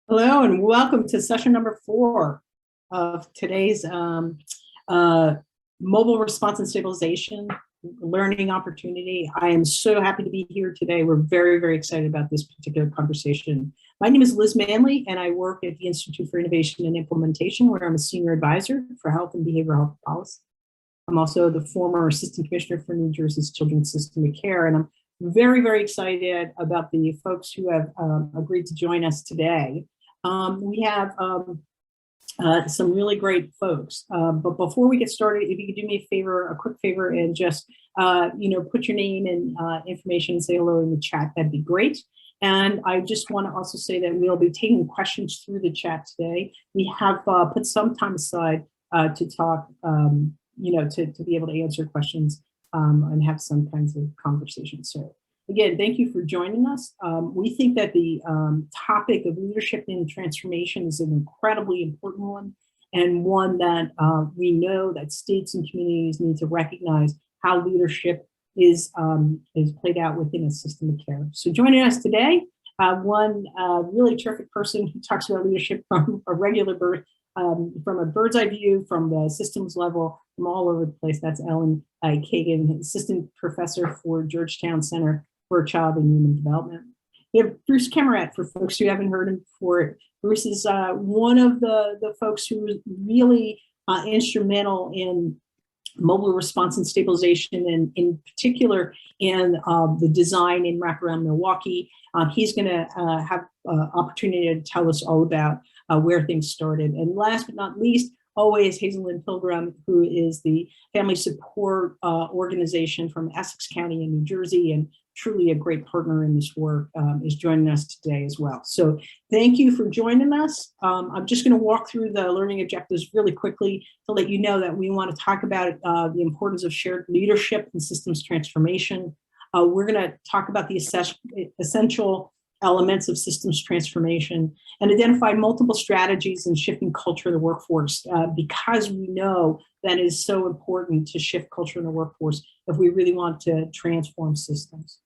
Hello and welcome to session number 4 of today's mobile response and stabilization learning opportunity. I am so happy to be here today. We're very, very excited about this particular conversation. My name is Liz Manley and I work at the Institute for Innovation and Implementation, where I'm a senior advisor for health and behavioral health policy. I'm also the former assistant commissioner for New Jersey's Children's System of Care, and I'm very, very excited about the folks who have agreed to join us today. We have some really great folks, but before we get started, if you could do me a quick favor, and just put your name and information and say hello in the chat, that'd be great. And I just want to also say that we'll be taking questions through the chat today. We have put some time aside to talk, to be able to answer questions and have some kinds of conversations. So again, thank you for joining us. We think that the topic of leadership and transformation is an incredibly important one, and one that we know that states and communities need to recognize how leadership is played out within a system of care. So joining us today, one really terrific person who talks about leadership from a from a bird's eye view, from the systems level, from all over the place. That's Ellen Kagan, assistant professor for Georgetown Center for Child and Human Development. We have Bruce Camerat, for folks who haven't heard him before. Bruce is one of the folks who was really instrumental in mobile response and stabilization, and in particular in the design in wraparound Milwaukee. He's going to have opportunity to tell us all about where things started. And last but not least, always Hazelyn Pilgrim, who is the family support organization from Essex County in New Jersey, and truly a great partner in this work, is joining us today as well. So thank you for joining us. I'm just going to walk through the learning objectives really quickly to let you know that we want to talk about the importance of shared leadership and systems transformation. We're going to talk about the essential elements of systems transformation and identify multiple strategies in shifting culture of the workforce, because we know that is so important to shift culture in the workforce if we really want to transform systems.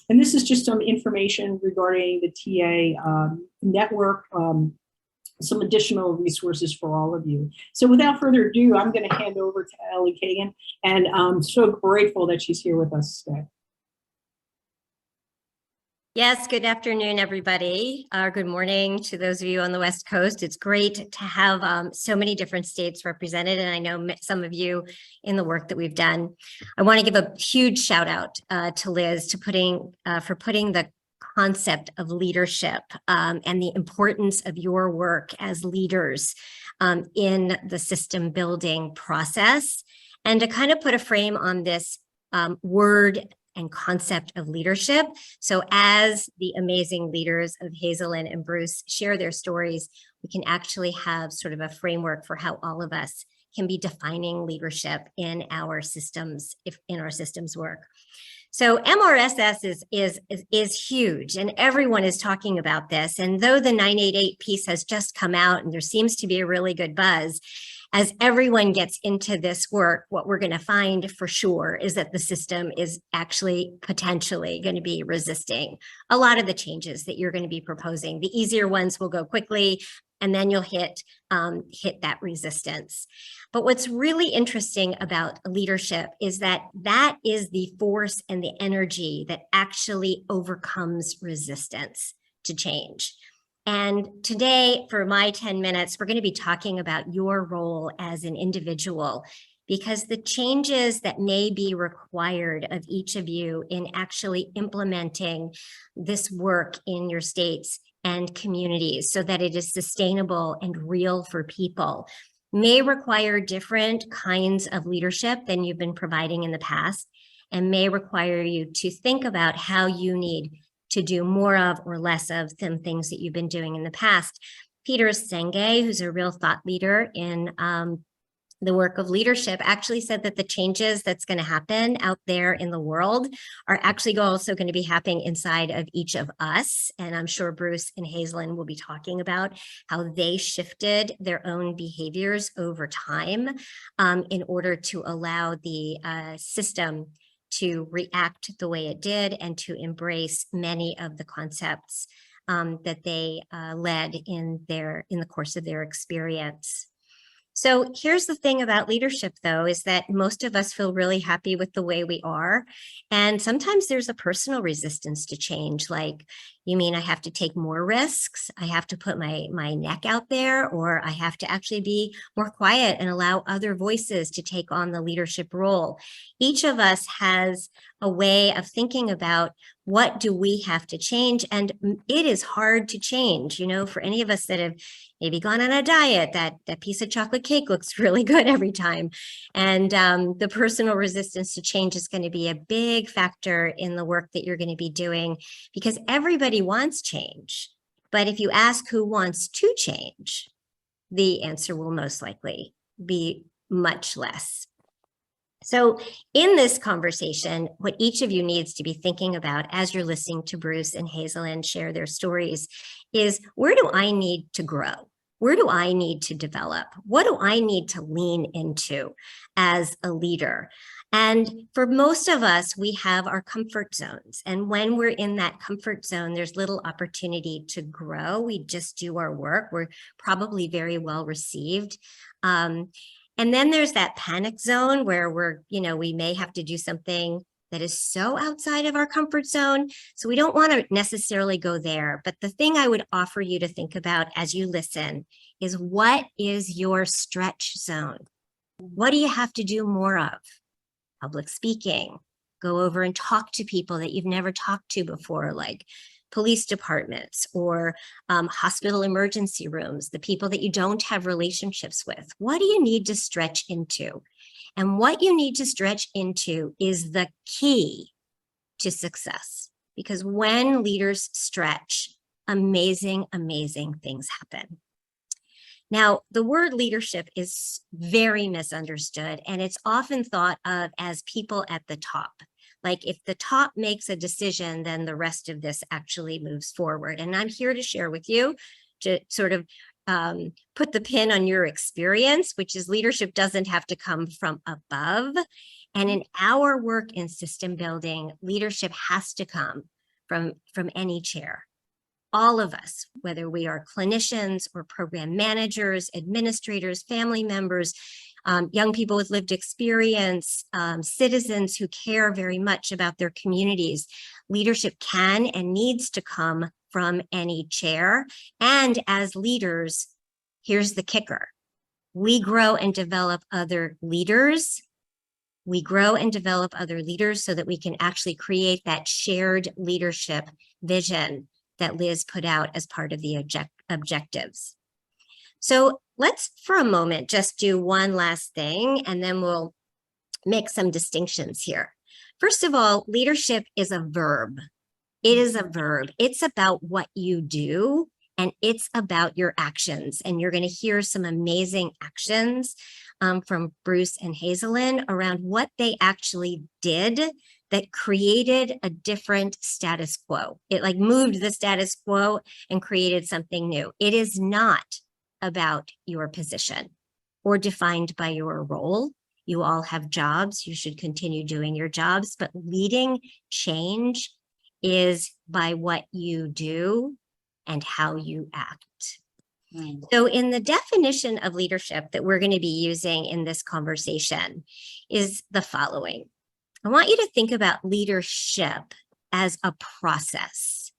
And this is just some information regarding the TA network, some additional resources for all of you. So without further ado, I'm going to hand over to Ellie Kagan, and I'm so grateful that she's here with us today. Yes, good afternoon, everybody. Good morning to those of you on the West Coast. It's great to have so many different states represented, and I know some of you in the work that we've done. I want to give a huge shout out to Liz for putting the concept of leadership and the importance of your work as leaders in the system building process, and to kind of put a frame on this word and concept of leadership. So as the amazing leaders of Hazelyn and Bruce share their stories, we can actually have sort of a framework for how all of us can be defining leadership in our systems, in our systems work. So MRSS is huge, and everyone is talking about this. And though the 988 piece has just come out and there seems to be a really good buzz, as everyone gets into this work, what we're going to find for sure is that the system is actually potentially going to be resisting a lot of the changes that you're going to be proposing. The easier ones will go quickly, and then you'll hit that resistance. But what's really interesting about leadership is that that is the force and the energy that actually overcomes resistance to change. And today, for my 10 minutes, we're going to be talking about your role as an individual, because the changes that may be required of each of you in actually implementing this work in your states and communities so that it is sustainable and real for people may require different kinds of leadership than you've been providing in the past, and may require you to think about how you need to do more of or less of some things that you've been doing in the past. Peter Senge, who's a real thought leader in the work of leadership, actually said that the changes that's going to happen out there in the world are actually also going to be happening inside of each of us. And I'm sure Bruce and Hazelyn will be talking about how they shifted their own behaviors over time in order to allow the system to react the way it did and to embrace many of the concepts that they led in the course of their experience. So here's the thing about leadership, though, is that most of us feel really happy with the way we are. And sometimes there's a personal resistance to change. Like, you mean I have to take more risks? I have to put my neck out there, or I have to actually be more quiet and allow other voices to take on the leadership role. Each of us has a way of thinking about what do we have to change? And it is hard to change, you know, for any of us that have maybe gone on a diet, that piece of chocolate cake looks really good every time. And the personal resistance to change is going to be a big factor in the work that you're going to be doing, because everybody wants change. But if you ask who wants to change, the answer will most likely be much less. So in this conversation, what each of you needs to be thinking about as you're listening to Bruce and Hazel-Lynn share their stories is, where do I need to grow? Where do I need to develop? What do I need to lean into as a leader? And for most of us, we have our comfort zones. And when we're in that comfort zone, there's little opportunity to grow. We just do our work. We're probably very well received. And then there's that panic zone where we may have to do something that is so outside of our comfort zone. So we don't want to necessarily go there. But the thing I would offer you to think about as you listen is, what is your stretch zone? What do you have to do more of? Public speaking. Go over and talk to people that you've never talked to before, like police departments or hospital emergency rooms, the people that you don't have relationships with. What do you need to stretch into? And what you need to stretch into is the key to success. Because when leaders stretch, amazing, amazing things happen. Now, the word leadership is very misunderstood, and it's often thought of as people at the top. Like, if the top makes a decision, then the rest of this actually moves forward. And I'm here to share with you, to sort of put the pin on your experience, which is leadership doesn't have to come from above. And in our work in system building, leadership has to come from any chair. All of us, whether we are clinicians or program managers, administrators, family members, young people with lived experience, citizens who care very much about their communities. Leadership can and needs to come from any chair. And as leaders, here's the kicker. We grow and develop other leaders. We grow and develop other leaders so that we can actually create that shared leadership vision that Liz put out as part of the objectives. So let's, for a moment, just do one last thing, and then we'll make some distinctions here. First of all, leadership is a verb. It is a verb. It's about what you do, and it's about your actions. And you're going to hear some amazing actions from Bruce and Hazel-Lynn around what they actually did that created a different status quo. It like moved the status quo and created something new. It is not about your position or defined by your role. You all have jobs. You should continue doing your jobs, but leading change is by what you do and how you act. So in the definition of leadership that we're going to be using in this conversation is the following. I want you to think about leadership as a process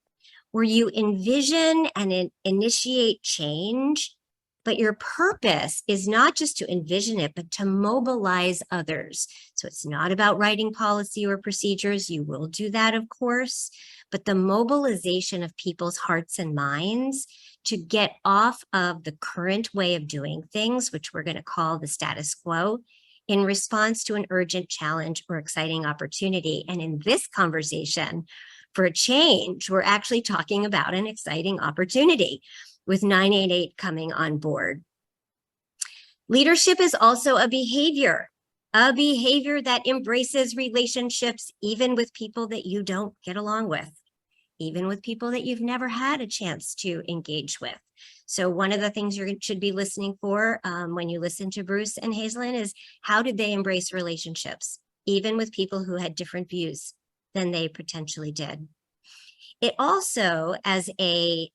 where you envision and initiate change, but your purpose is not just to envision it, but to mobilize others. So it's not about writing policy or procedures. You will do that, of course, but the mobilization of people's hearts and minds to get off of the current way of doing things, which we're going to call the status quo, in response to an urgent challenge or exciting opportunity. And in this conversation, for a change, we're actually talking about an exciting opportunity with 988 coming on board. Leadership is also a behavior that embraces relationships, even with people that you don't get along with, even with people that you've never had a chance to engage with. So one of the things you should be listening for when you listen to Bruce and Hazel-Lynn is, how did they embrace relationships, even with people who had different views than they potentially did? It also, as a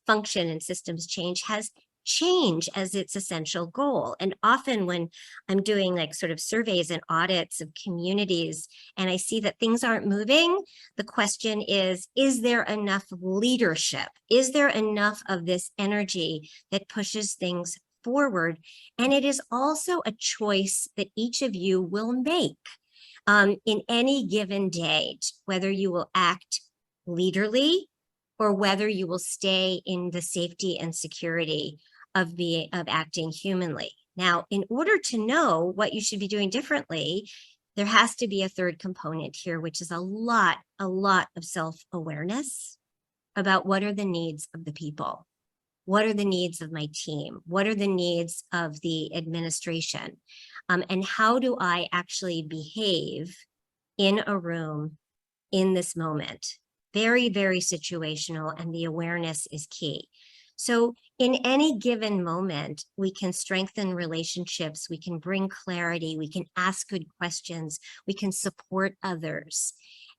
function in systems change, has change as its essential goal. And often when I'm doing like sort of surveys and audits of communities and I see that things aren't moving, the question is there enough leadership? Is there enough of this energy that pushes things forward? And it is also a choice that each of you will make in any given day, whether you will act leaderly or whether you will stay in the safety and security of acting humanly. Now, in order to know what you should be doing differently, there has to be a third component here, which is a lot of self-awareness about what are the needs of the people. What are the needs of my team? What are the needs of the administration? And how do I actually behave in a room in this moment? Very, very situational, and the awareness is key. So in any given moment, we can strengthen relationships, we can bring clarity, we can ask good questions, we can support others.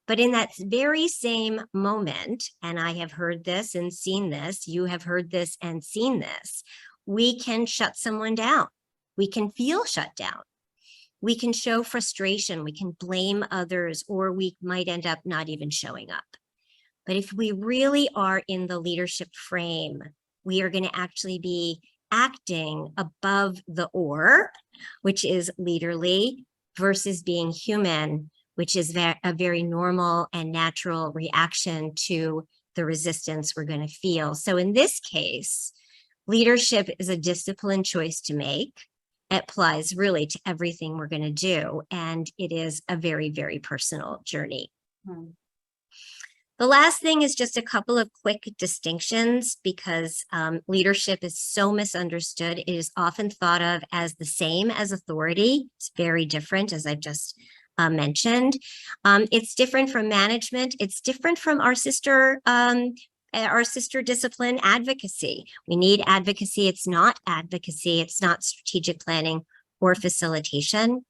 But in that very same moment, and I have heard this and seen this, you have heard this and seen this, we can shut someone down. We can feel shut down. We can show frustration, we can blame others, or we might end up not even showing up. But if we really are in the leadership frame, we are going to actually be acting above the or, which is leaderly, versus being human, which is a very normal and natural reaction to the resistance we're going to feel. So in this case, leadership is a disciplined choice to make. It applies really to everything we're going to do, and it is a very, very personal journey. The last thing is just a couple of quick distinctions, because leadership is so misunderstood. It is often thought of as the same as authority. It's very different, as I've just mentioned. It's different from management. It's different from our sister discipline, advocacy. We need advocacy. It's not advocacy. It's not strategic planning or facilitation.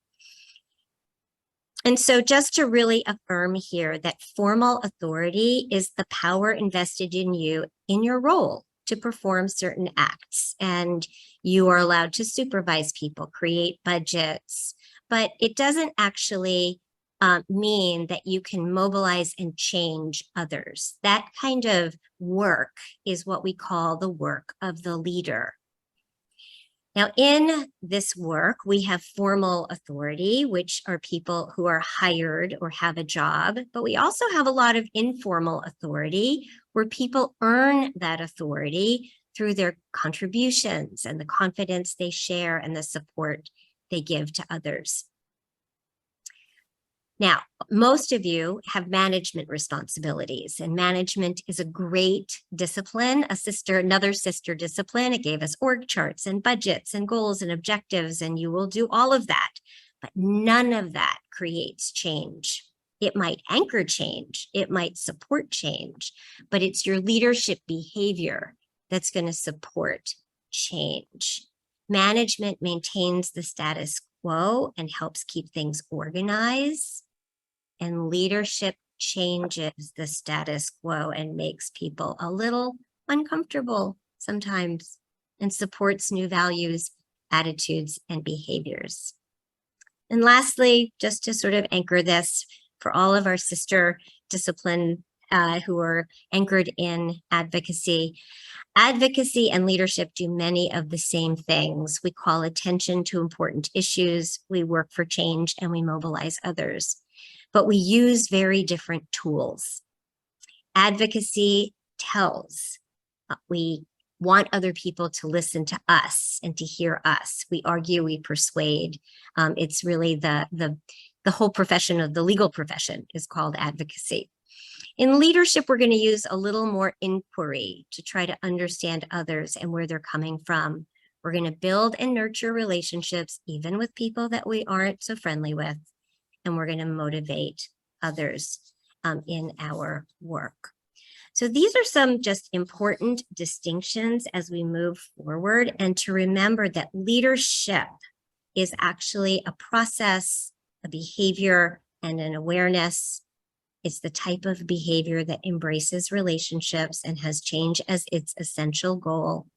And so just to really affirm here that formal authority is the power invested in you in your role to perform certain acts. And you are allowed to supervise people, create budgets, but it doesn't actually mean that you can mobilize and change others. That kind of work is what we call the work of the leader. Now, in this work, we have formal authority, which are people who are hired or have a job, but we also have a lot of informal authority where people earn that authority through their contributions and the confidence they share and the support they give to others. Now, most of you have management responsibilities, and management is a great discipline, another sister discipline. It gave us org charts and budgets and goals and objectives, and you will do all of that. But none of that creates change. It might anchor change, it might support change, but it's your leadership behavior that's going to support change. Management maintains the status quo and helps keep things organized. And leadership changes the status quo and makes people a little uncomfortable sometimes and supports new values, attitudes, and behaviors. And lastly, just to sort of anchor this for all of our sister discipline who are anchored in advocacy, advocacy and leadership do many of the same things. We call attention to important issues, we work for change, and we mobilize others. But we use very different tools. Advocacy tells. We want other people to listen to us and to hear us. We argue, we persuade. It's really the whole profession of the legal profession is called advocacy. In leadership, we're going to use a little more inquiry to try to understand others and where they're coming from. We're going to build and nurture relationships, even with people that we aren't so friendly with. And we're going to motivate others in our work. So these are some just important distinctions as we move forward, and to remember that leadership is actually a process, a behavior, and an awareness. It's the type of behavior that embraces relationships and has change as its essential goal.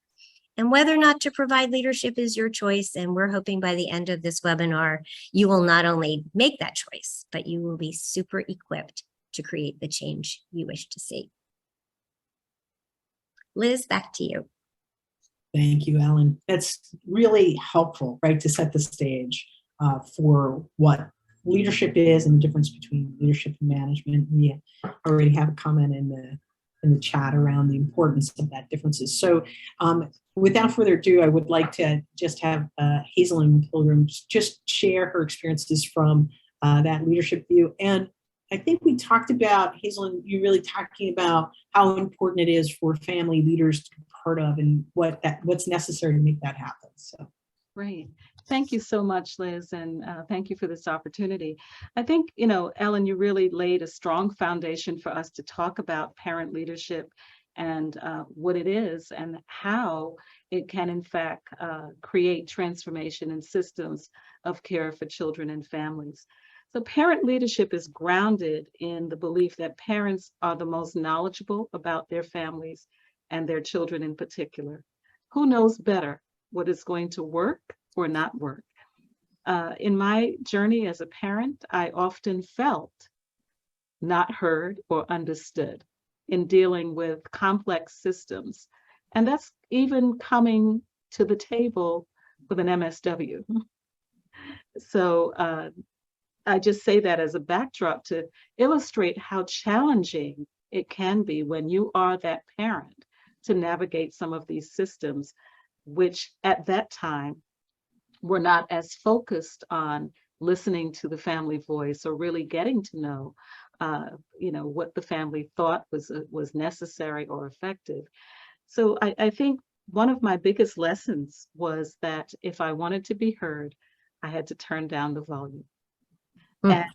And whether or not to provide leadership is your choice. And we're hoping by the end of this webinar, you will not only make that choice, but you will be super equipped to create the change you wish to see. Liz, back to you. Thank you, Ellen. That's really helpful, right, to set the stage for what leadership is and the difference between leadership and management. We already have a comment in the chat around the importance of that differences. So without further ado, I would like to just have Hazelyn Pilgrim just share her experiences from that leadership view. And I think we talked about, Hazelyn, you really talking about how important it is for family leaders to be part of and what's necessary to make that happen. So. Great. Thank you so much, Liz, and thank you for this opportunity. I think, Ellen, you really laid a strong foundation for us to talk about parent leadership and what it is and how it can, in fact, create transformation in systems of care for children and families. So parent leadership is grounded in the belief that parents are the most knowledgeable about their families and their children in particular. Who knows better what is going to work or not work? In my journey as a parent, I often felt not heard or understood in dealing with complex systems. And that's even coming to the table with an MSW. So I just say that as a backdrop to illustrate how challenging it can be when you are that parent to navigate some of these systems, which at that time were not as focused on listening to the family voice or really getting to know, what the family thought was necessary or effective. So I think one of my biggest lessons was that if I wanted to be heard, I had to turn down the volume. And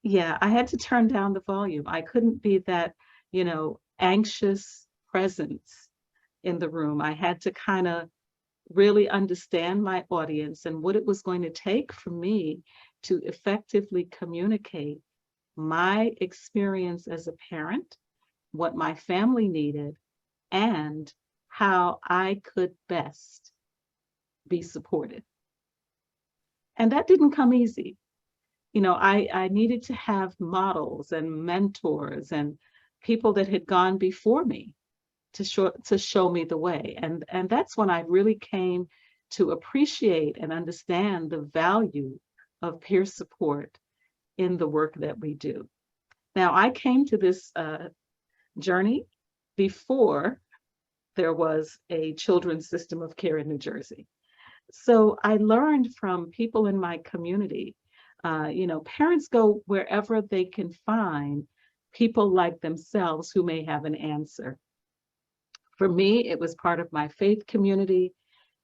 yeah, I had to turn down the volume. I couldn't be that, anxious presence in the room. I had to kind of really understand my audience and what it was going to take for me to effectively communicate my experience as a parent, what my family needed, and how I could best be supported. And that didn't come easy. I needed to have models and mentors and people that had gone before me to show me the way. And that's when I really came to appreciate and understand the value of peer support in the work that we do. Now, I came to this journey before there was a children's system of care in New Jersey. So I learned from people in my community. Parents go wherever they can find people like themselves who may have an answer. For me, it was part of my faith community.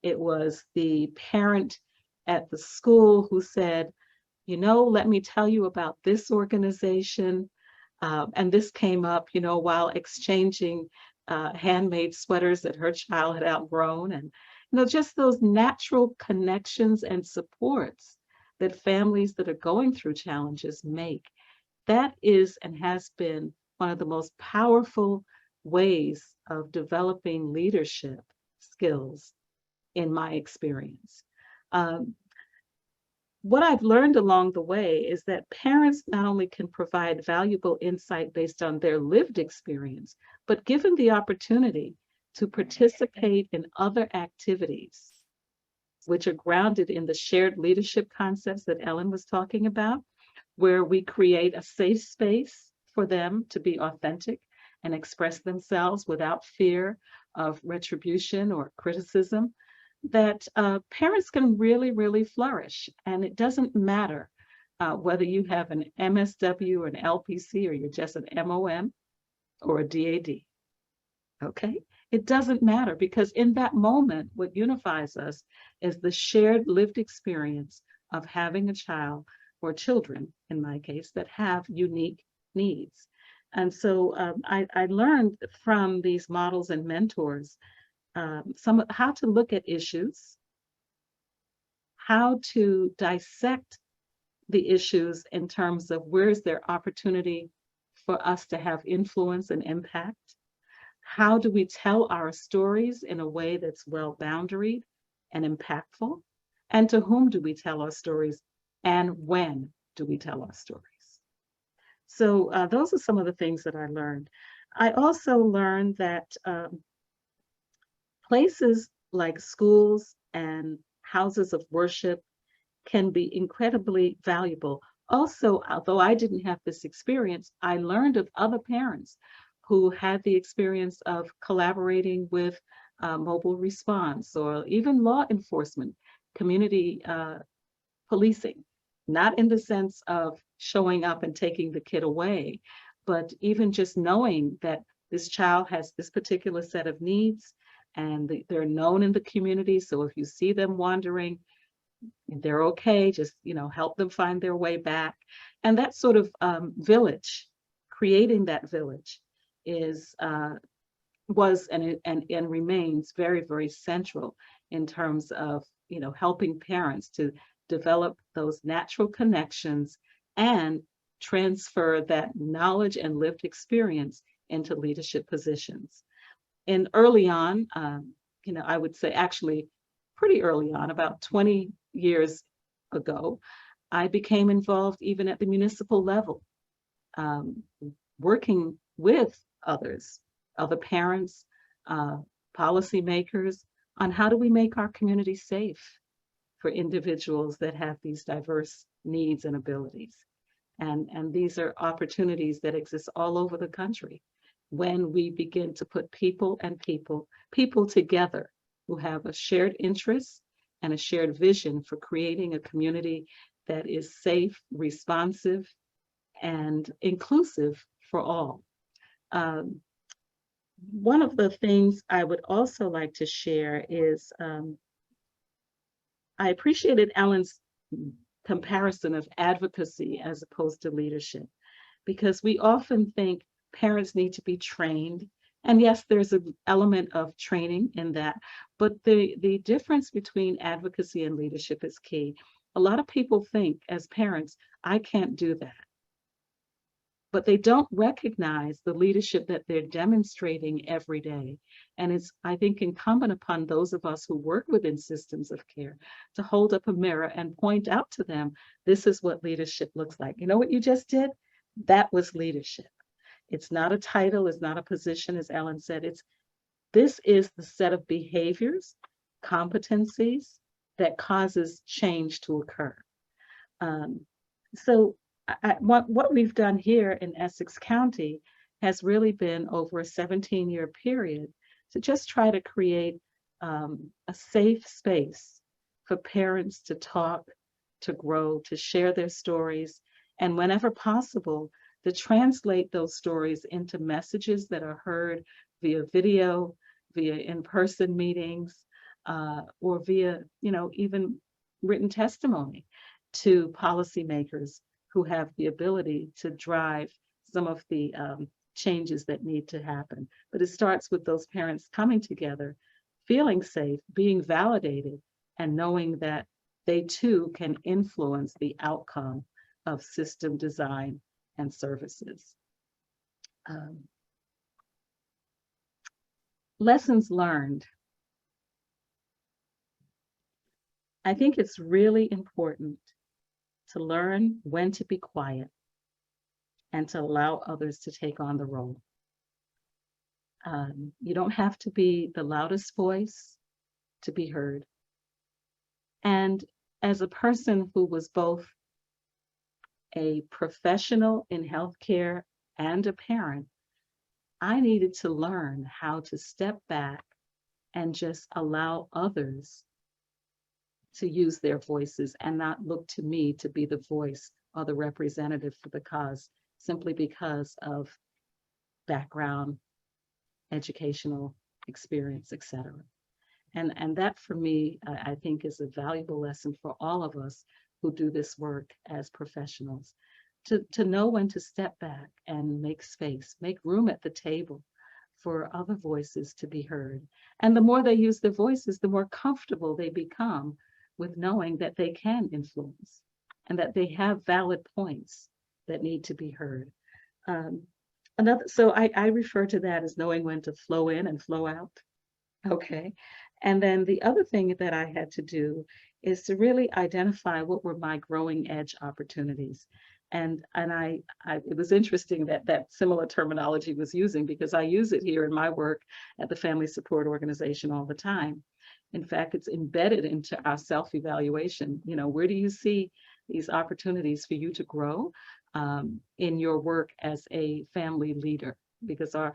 It was the parent at the school who said, let me tell you about this organization. And this came up, while exchanging handmade sweaters that her child had outgrown. And, just those natural connections and supports that families that are going through challenges make. That is and has been one of the most powerful ways of developing leadership skills in my experience. What I've learned along the way is that parents not only can provide valuable insight based on their lived experience, but given the opportunity to participate in other activities, which are grounded in the shared leadership concepts that Ellen was talking about, where we create a safe space for them to be authentic and express themselves without fear of retribution or criticism, that parents can really, really flourish. And it doesn't matter whether you have an MSW or an LPC or you're just an MOM or a DAD, okay? It doesn't matter, because in that moment, what unifies us is the shared lived experience of having a child or children, in my case, that have unique needs. And so I learned from these models and mentors how to look at issues, how to dissect the issues in terms of where is there opportunity for us to have influence and impact? How do we tell our stories in a way that's well boundaried and impactful? And to whom do we tell our stories? And when do we tell our stories? So those are some of the things that I learned. I also learned that places like schools and houses of worship can be incredibly valuable. Also, although I didn't have this experience, I learned of other parents who had the experience of collaborating with mobile response or even law enforcement, community policing, not in the sense of showing up and taking the kid away, but even just knowing that this child has this particular set of needs and they're known in the community. So if you see them wandering, they're okay, just help them find their way back. And that sort of village, creating that village is was and remains very, very central in terms of helping parents to develop those natural connections and transfer that knowledge and lived experience into leadership positions. And early on, I would say actually pretty early on, about 20 years ago, I became involved even at the municipal level, working with others, other parents, policymakers, on how do we make our community safe for individuals that have these diverse needs and abilities. And these are opportunities that exist all over the country when we begin to put people together who have a shared interest and a shared vision for creating a community that is safe, responsive, and inclusive for all. One of the things I would also like to share is I appreciated Ellen's comparison of advocacy as opposed to leadership, because we often think parents need to be trained. And yes, there's an element of training in that, but the difference between advocacy and leadership is key. A lot of people think as parents, I can't do that. But they don't recognize the leadership that they're demonstrating every day. And it's, I think, incumbent upon those of us who work within systems of care to hold up a mirror and point out to them, this is what leadership looks like. You know what you just did? That was leadership. It's not a title, it's not a position, as Ellen said. This is the set of behaviors, competencies that causes change to occur. So what we've done here in Essex County has really been over a 17-year period to just try to create a safe space for parents to talk, to grow, to share their stories, and whenever possible, to translate those stories into messages that are heard via video, via in-person meetings, or via, even written testimony to policymakers who have the ability to drive some of the changes that need to happen. But it starts with those parents coming together, feeling safe, being validated, and knowing that they too can influence the outcome of system design and services. Lessons learned. I think it's really important to learn when to be quiet and to allow others to take on the role. You don't have to be the loudest voice to be heard. And as a person who was both a professional in healthcare and a parent, I needed to learn how to step back and just allow others to use their voices and not look to me to be the voice or the representative for the cause simply because of background, educational experience, etc. And that for me, I think is a valuable lesson for all of us who do this work as professionals, to know when to step back and make space, make room at the table for other voices to be heard. And the more they use their voices, the more comfortable they become with knowing that they can influence and that they have valid points that need to be heard. I refer to that as knowing when to flow in and flow out. Okay. And then the other thing that I had to do is to really identify what were my growing edge opportunities. And it was interesting that that similar terminology was using, because I use it here in my work at the Family Support Organization all the time. In fact, it's embedded into our self-evaluation. You know, where do you see these opportunities for you to grow in your work as a family leader? Because our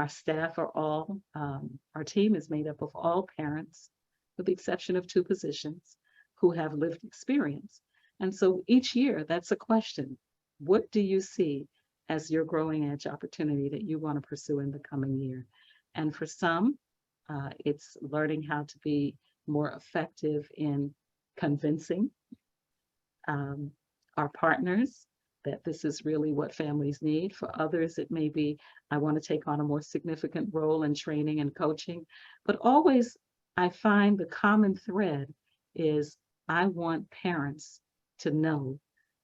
staff are all, our team is made up of all parents, with the exception of 2 positions, who have lived experience. And so each year, that's a question. What do you see as your growing edge opportunity that you want to pursue in the coming year? And for some, it's learning how to be more effective in convincing our partners that this is really what families need. For others, it may be, I want to take on a more significant role in training and coaching. But always, I find the common thread is I want parents to know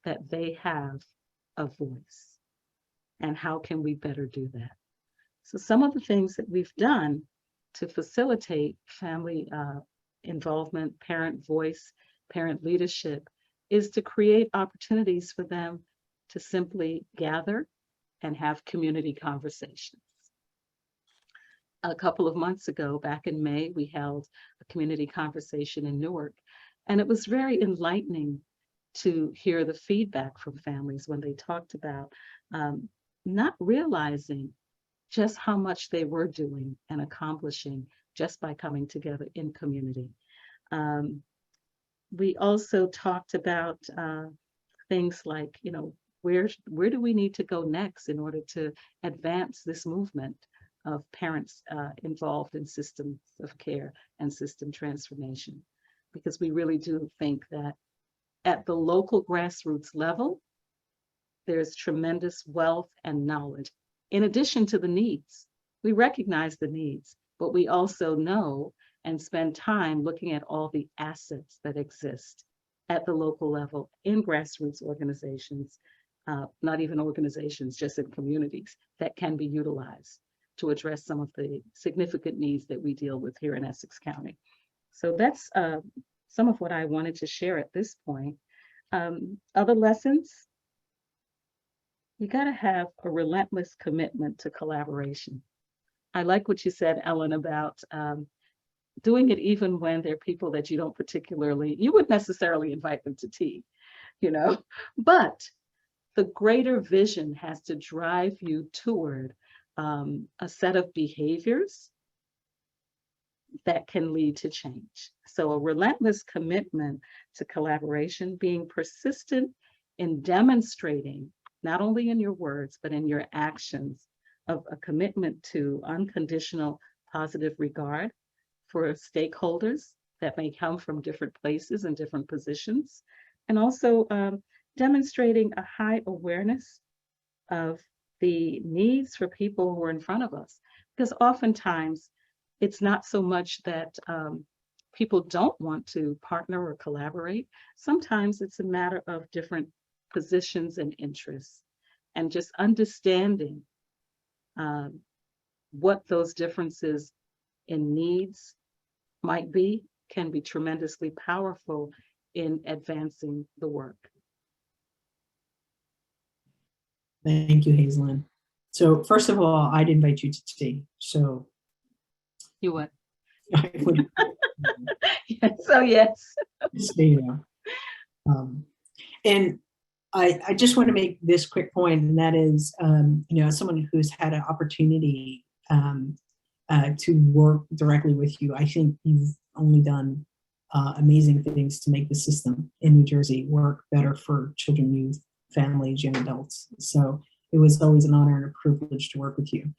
that they have a voice. And how can we better do that? So some of the things that we've done to facilitate family involvement, parent voice, parent leadership, is to create opportunities for them to simply gather and have community conversations. A couple of months ago, back in May, we held a community conversation in Newark, and it was very enlightening to hear the feedback from families when they talked about not realizing just how much they were doing and accomplishing just by coming together in community. We also talked about things like, you know, where do we need to go next in order to advance this movement of parents involved in systems of care and system transformation? Because we really do think that at the local grassroots level, there's tremendous wealth and knowledge. In addition to the needs, we recognize the needs, but we also know and spend time looking at all the assets that exist at the local level in grassroots organizations, not even organizations, just in communities that can be utilized to address some of the significant needs that we deal with here in Essex County. So that's some of what I wanted to share at this point. Other lessons, you got to have a relentless commitment to collaboration. I like what you said, Ellen, about doing it even when there are people that you don't particularly, you wouldn't necessarily invite them to tea, you know, but the greater vision has to drive you toward a set of behaviors that can lead to change. So a relentless commitment to collaboration, being persistent in demonstrating, not only in your words, but in your actions, of a commitment to unconditional positive regard for stakeholders that may come from different places and different positions, and also demonstrating a high awareness of the needs for people who are in front of us. Because oftentimes it's not so much that people don't want to partner or collaborate. Sometimes it's a matter of different positions and interests, and just understanding what those differences in needs might be can be tremendously powerful in advancing the work. Thank you, Hazelyn. So first of all, I'd invite you to tea. So You what? I would, So yes. so, you know, and I just want to make this quick point, and that is, you know, as someone who's had an opportunity to work directly with you, I think you've only done amazing things to make the system in New Jersey work better for children, youth, families, young adults. So it was always an honor and a privilege to work with you.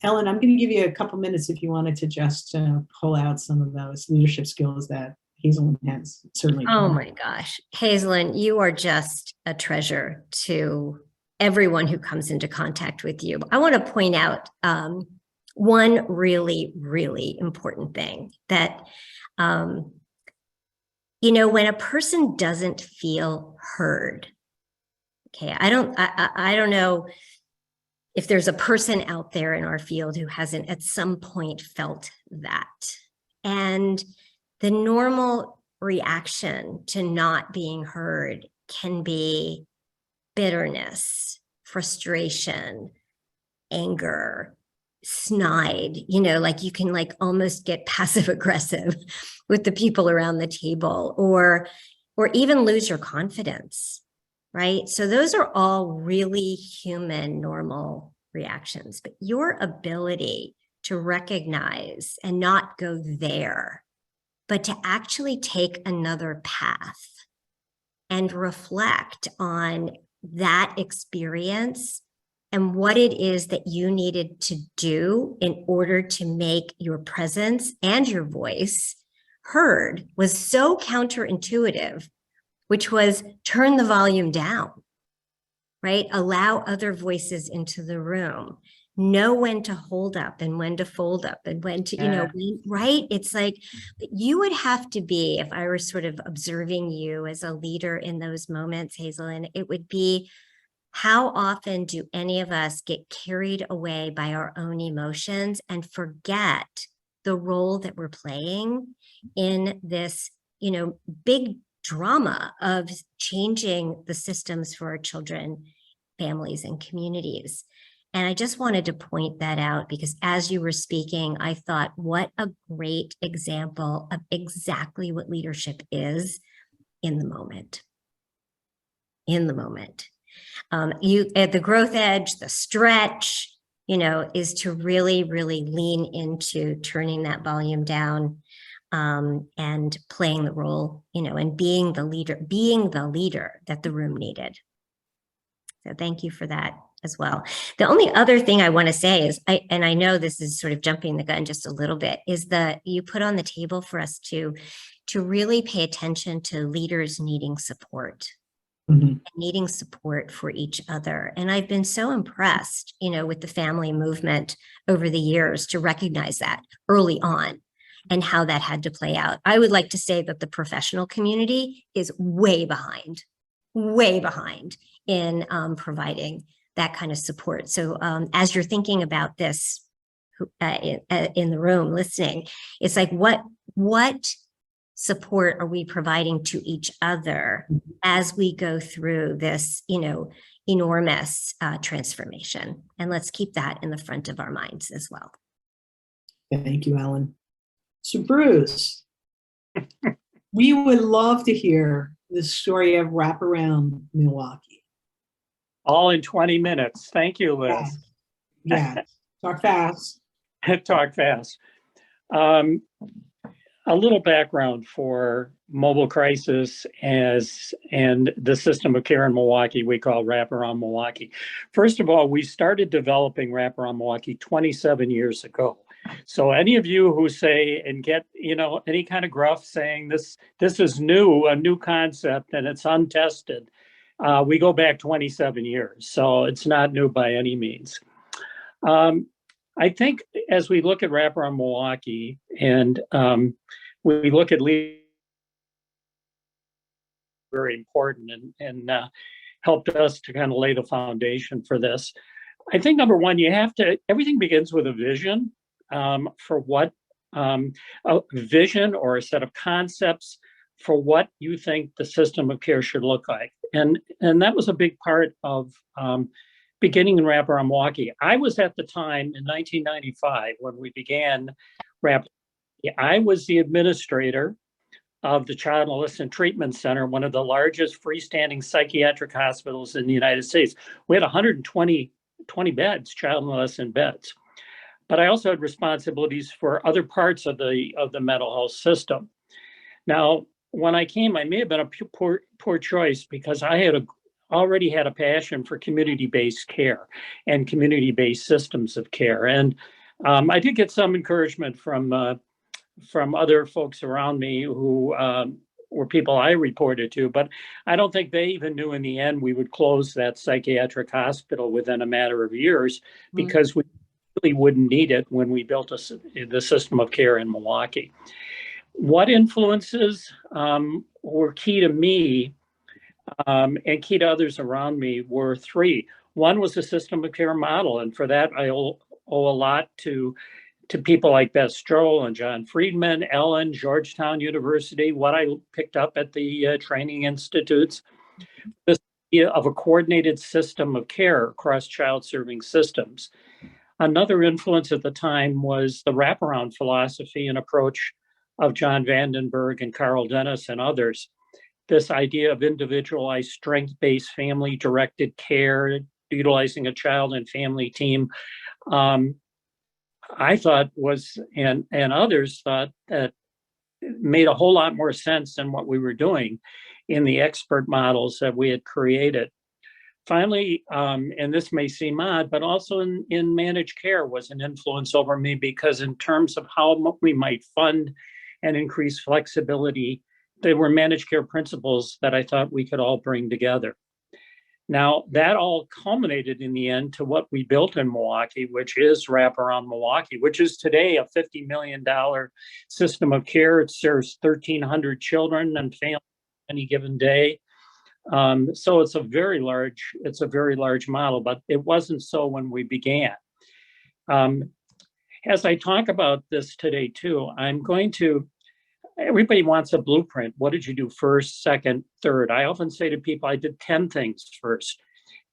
Ellen, I'm going to give you a couple minutes if you wanted to just pull out some of those leadership skills that Hazelyn has certainly. Oh my gosh, Hazelyn, you are just a treasure to everyone who comes into contact with you. I want to point out one really, really important thing that when a person doesn't feel heard, okay, I don't know if there's a person out there in our field who hasn't at some point felt that. And the normal reaction to not being heard can be bitterness, frustration, anger, snide, like you can like almost get passive aggressive with the people around the table, or even lose your confidence, right? So those are all really human, normal reactions, but your ability to recognize and not go there, but to actually take another path and reflect on that experience and what it is that you needed to do in order to make your presence and your voice heard was so counterintuitive, which was turn the volume down, right? Allow other voices into the room. Know when to hold up and when to fold up and when to, right? It's like you would have to be, if I were sort of observing you as a leader in those moments, Hazel, and it would be, how often do any of us get carried away by our own emotions and forget the role that we're playing in this, big drama of changing the systems for our children, families, and communities? And I just wanted to point that out because as you were speaking, I thought, what a great example of exactly what leadership is in the moment. In the moment. You at the growth edge, the stretch, is to really, really lean into turning that volume down, and playing the role, and being the leader that the room needed. So thank you for that as well. The only other thing I want to say is, I know this is sort of jumping the gun just a little bit, is that you put on the table for us to really pay attention to leaders needing support. Needing support for each other. And I've been so impressed, with the family movement over the years to recognize that early on and how that had to play out. I would like to say that the professional community is way behind in providing that kind of support. So as you're thinking about this in the room listening, it's like, what support are we providing to each other as we go through this, enormous transformation? And let's keep that in the front of our minds as well. Thank you, Ellen. So Bruce, we would love to hear the story of Wraparound Milwaukee. All in 20 minutes. Thank you, Liz. Yeah. Talk fast. Talk fast. A little background for Mobile Crisis and the system of care in Milwaukee we call Wraparound Milwaukee. First of all, we started developing Wraparound Milwaukee 27 years ago. So any of you who say and get any kind of gruff saying this is new, a new concept and it's untested, we go back 27 years. So it's not new by any means. I think as we look at Wraparound Milwaukee and we look at leaders, very important and helped us to kind of lay the foundation for this. I think number one, everything begins with a vision for what a vision or a set of concepts for what you think the system of care should look like. And that was a big part of beginning in Wraparound Milwaukee. I was at the time in 1995 when we began Wraparound. I was the administrator of the Child and Adolescent Treatment Center, one of the largest freestanding psychiatric hospitals in the United States. We had 120 beds, child and adolescent beds. But I also had responsibilities for other parts of the mental health system. Now, when I came, I may have been a poor choice because I already had a passion for community-based care and community-based systems of care. And I did get some encouragement from other folks around me who were people I reported to, but I don't think they even knew in the end we would close that psychiatric hospital within a matter of years because we really wouldn't need it when we built the system of care in Milwaukee. What influences were key to me and key to others around me were three. One was the system of care model, and for that I owe a lot to people like Beth Stroll and John Friedman, Ellen, Georgetown University, what I picked up at the training institutes, this idea of a coordinated system of care across child-serving systems. Another influence at the time was the wraparound philosophy and approach of John Vandenberg and Carl Dennis and others. This idea of individualized, strength-based, family-directed care, utilizing a child and family team, I thought was, and others thought that made a whole lot more sense than what we were doing in the expert models that we had created. Finally, and this may seem odd, but also in managed care was an influence over me, because in terms of how we might fund and increase flexibility, they were managed care principles that I thought we could all bring together. Now, that all culminated in the end to what we built in Milwaukee, which is Wraparound Milwaukee, which is today a $50 million system of care. It serves 1,300 children and families any given day. So it's a very large model, but it wasn't so when we began. As I talk about this today too, everybody wants a blueprint. What did you do first, second, third? I often say to people, I did 10 things first.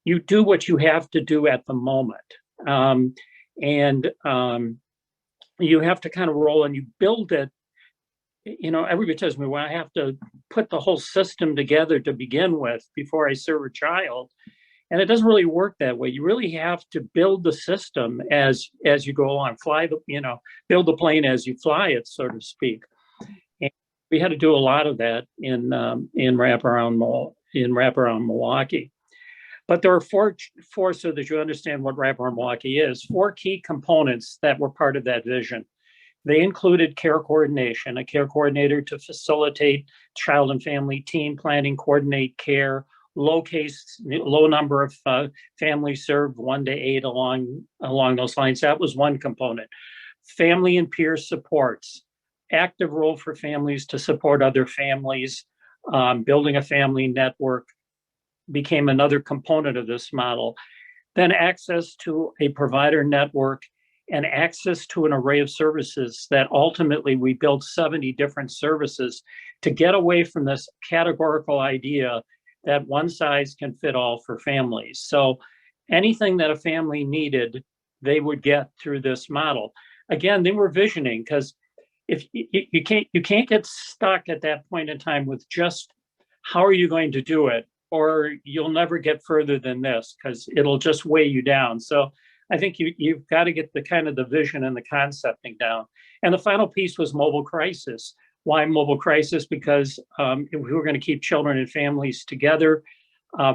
You do what you have to do at the moment. You have to kind of roll and you build it. You know, everybody tells me, well, I have to put the whole system together to begin with before I serve a child. And it doesn't really work that way. You really have to build the system as you go along, build the plane as you fly it, so to speak. And we had to do a lot of that in Wraparound Milwaukee. But there are four, so that you understand what Wraparound Milwaukee is, four key components that were part of that vision. They included care coordination, a care coordinator to facilitate child and family team planning, coordinate care, low number of families served, 1 to 8 along those lines. That was one component. Family and peer supports, active role for families to support other families, building a family network became another component of this model. Then access to a provider network and access to an array of services that ultimately we built 70 different services to get away from this categorical idea that one size can fit all for families. So anything that a family needed, they would get through this model. Again, they were visioning, because if you can't get stuck at that point in time with just how are you going to do it, or you'll never get further than this, because it'll just weigh you down. So I think you've got to get the kind of the vision and the concepting down. And the final piece was mobile crisis. Why mobile crisis? Because if we were going to keep children and families together,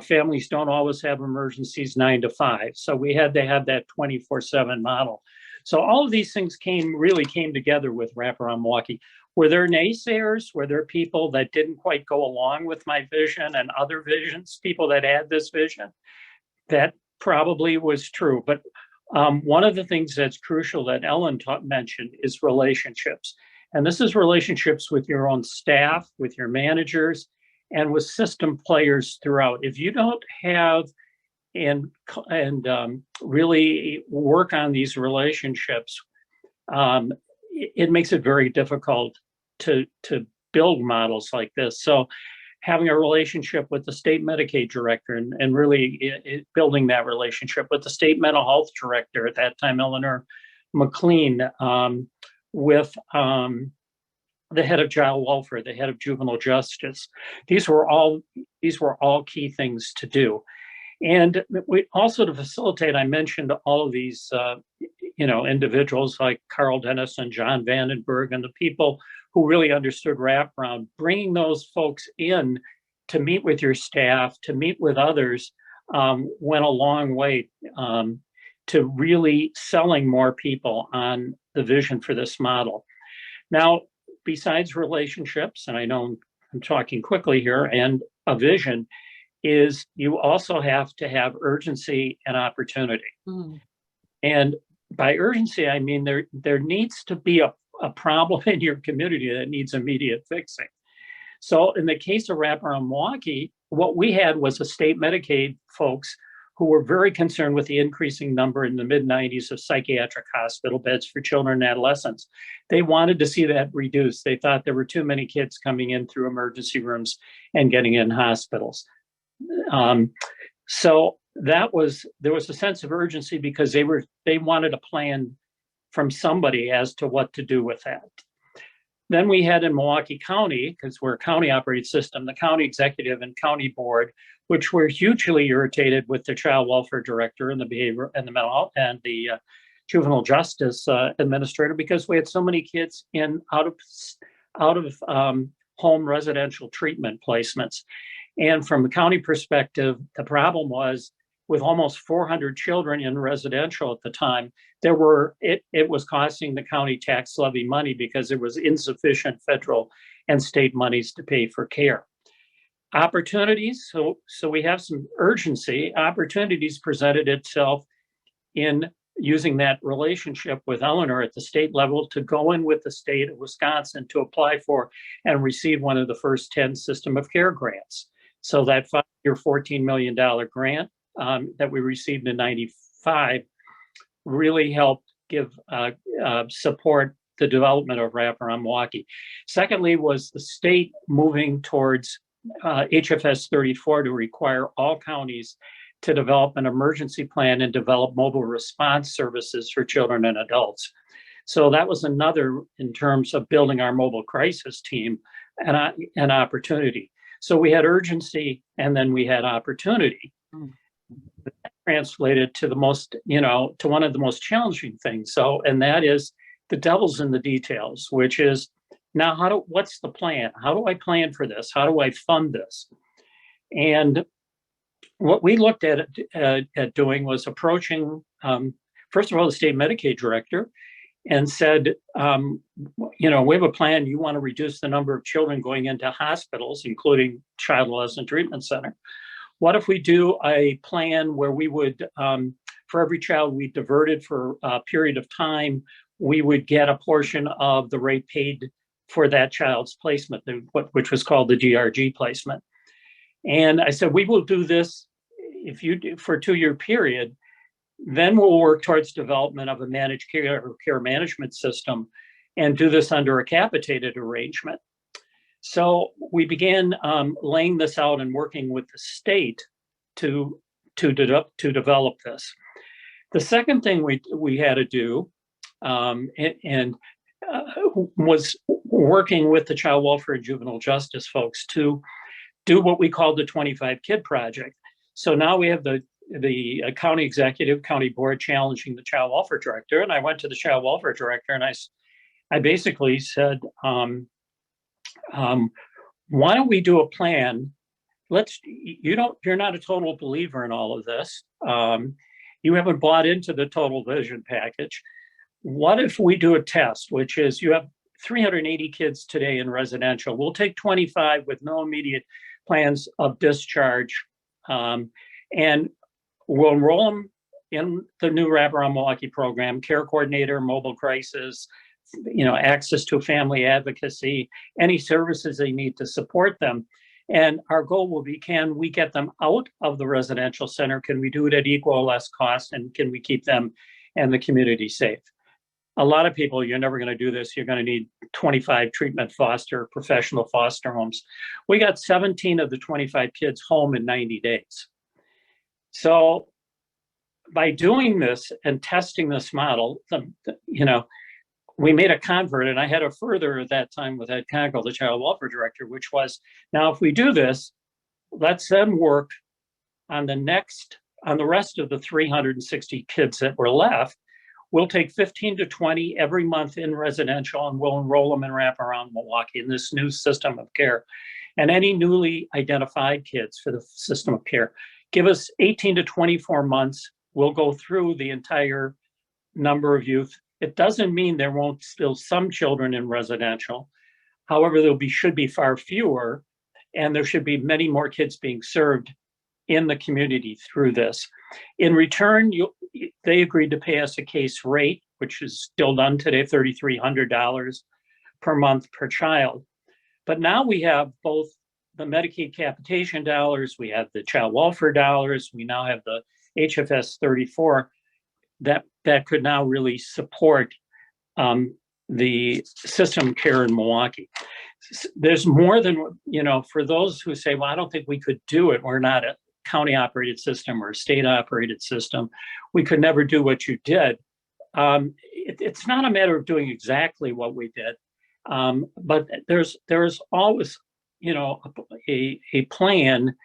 families don't always have emergencies 9 to 5. So we had to have that 24/7 model. So all of these things really came together with Wraparound Milwaukee. Were there naysayers? Were there people that didn't quite go along with my vision and other visions, people that had this vision? That probably was true. But one of the things that's crucial that Ellen mentioned is relationships. And this is relationships with your own staff, with your managers, and with system players throughout. If you don't have and really work on these relationships, it makes it very difficult to build models like this. So having a relationship with the state Medicaid director and really building that relationship with the state mental health director at that time, Eleanor McLean, with the head of child welfare, the head of juvenile justice. These were all key things to do. And we also, to facilitate, I mentioned all of these individuals like Carl Dennis and John Vandenberg and the people who really understood wraparound. Bringing those folks in to meet with your staff, to meet with others, went a long way to really selling more people on the vision for this model. Now, besides relationships, and I know I'm talking quickly here, and a vision, is you also have to have urgency and opportunity. And by urgency, I mean there needs to be a a problem in your community that needs immediate fixing. So in the case of Wraparound Milwaukee, what we had was a state Medicaid folks who were very concerned with the increasing number in the mid-90s of psychiatric hospital beds for children and adolescents. They wanted to see that reduced. They thought there were too many kids coming in through emergency rooms and getting in hospitals. So there was a sense of urgency because they wanted a plan from somebody as to what to do with that. Then we had in Milwaukee County, because we're a county operated system, the county executive and county board, which were hugely irritated with the child welfare director and the behavior and the mental health and the juvenile justice administrator, because we had so many kids in out of home residential treatment placements. And from the county perspective, the problem was with almost 400 children in residential at the time, it was costing the county tax levy money because there was insufficient federal and state monies to pay for care. Opportunities, so we have some urgency. Opportunities presented itself in using that relationship with Eleanor at the state level to go in with the state of Wisconsin to apply for and receive one of the first 10 system of care grants. So that 5-year, $14 million grant that we received in '95 really helped give support the development of Wraparound Milwaukee. Secondly, was the state moving towards HFS 34 to require all counties to develop an emergency plan and develop mobile response services for children and adults. So that was another, in terms of building our mobile crisis team, an opportunity. So we had urgency and then we had opportunity. That translated to the most, to one of the most challenging things. So, and that is the devil's in the details, which is now what's the plan? How do I plan for this? How do I fund this? And what we looked at doing was approaching, first of all, the state Medicaid director and said, we have a plan. You want to reduce the number of children going into hospitals, including child adolescent treatment center. What if we do a plan where we would, for every child we diverted for a period of time, we would get a portion of the rate paid for that child's placement, which was called the DRG placement. And I said, we will do this if you do for a 2-year period, then we'll work towards development of a managed care or care management system and do this under a capitated arrangement. So we began laying this out and working with the state to develop this. The second thing we had to do was working with the child welfare and juvenile justice folks to do what we call the 25 Kid Project. So now we have the county executive, county board challenging the child welfare director. And I went to the child welfare director and I basically said, why don't we do a plan? You're not a total believer in all of this. You haven't bought into the total vision package. What if we do a test, which is you have 380 kids today in residential. We'll take 25 with no immediate plans of discharge, and we'll enroll them in the new Wraparound Milwaukee program, care coordinator, mobile crisis, access to family advocacy, any services they need to support them. And our goal will be, can we get them out of the residential center? Can we do it at equal or less cost? And can we keep them and the community safe? A lot of people, you're never going to do this. You're going to need 25 treatment professional foster homes. We got 17 of the 25 kids home in 90 days. So by doing this and testing this model, we made a convert, and I had a further at that time with Ed Conkle, the child welfare director, which was, now if we do this, let's then work on the rest of the 360 kids that were left. We'll take 15 to 20 every month in residential, and we'll enroll them in Wraparound Milwaukee in this new system of care. And any newly identified kids for the system of care, give us 18 to 24 months. We'll go through the entire number of youth. It doesn't mean there won't still some children in residential. However, should be far fewer, and there should be many more kids being served in the community through this. In return, they agreed to pay us a case rate, which is still done today, $3,300 per month per child. But now we have both the Medicaid capitation dollars, we have the child welfare dollars, we now have the HFS 34 that could now really support the system care in Milwaukee. There's more than, for those who say, well, I don't think we could do it. We're not a county operated system or a state operated system. We could never do what you did. It's not a matter of doing exactly what we did. But there's always, a plan,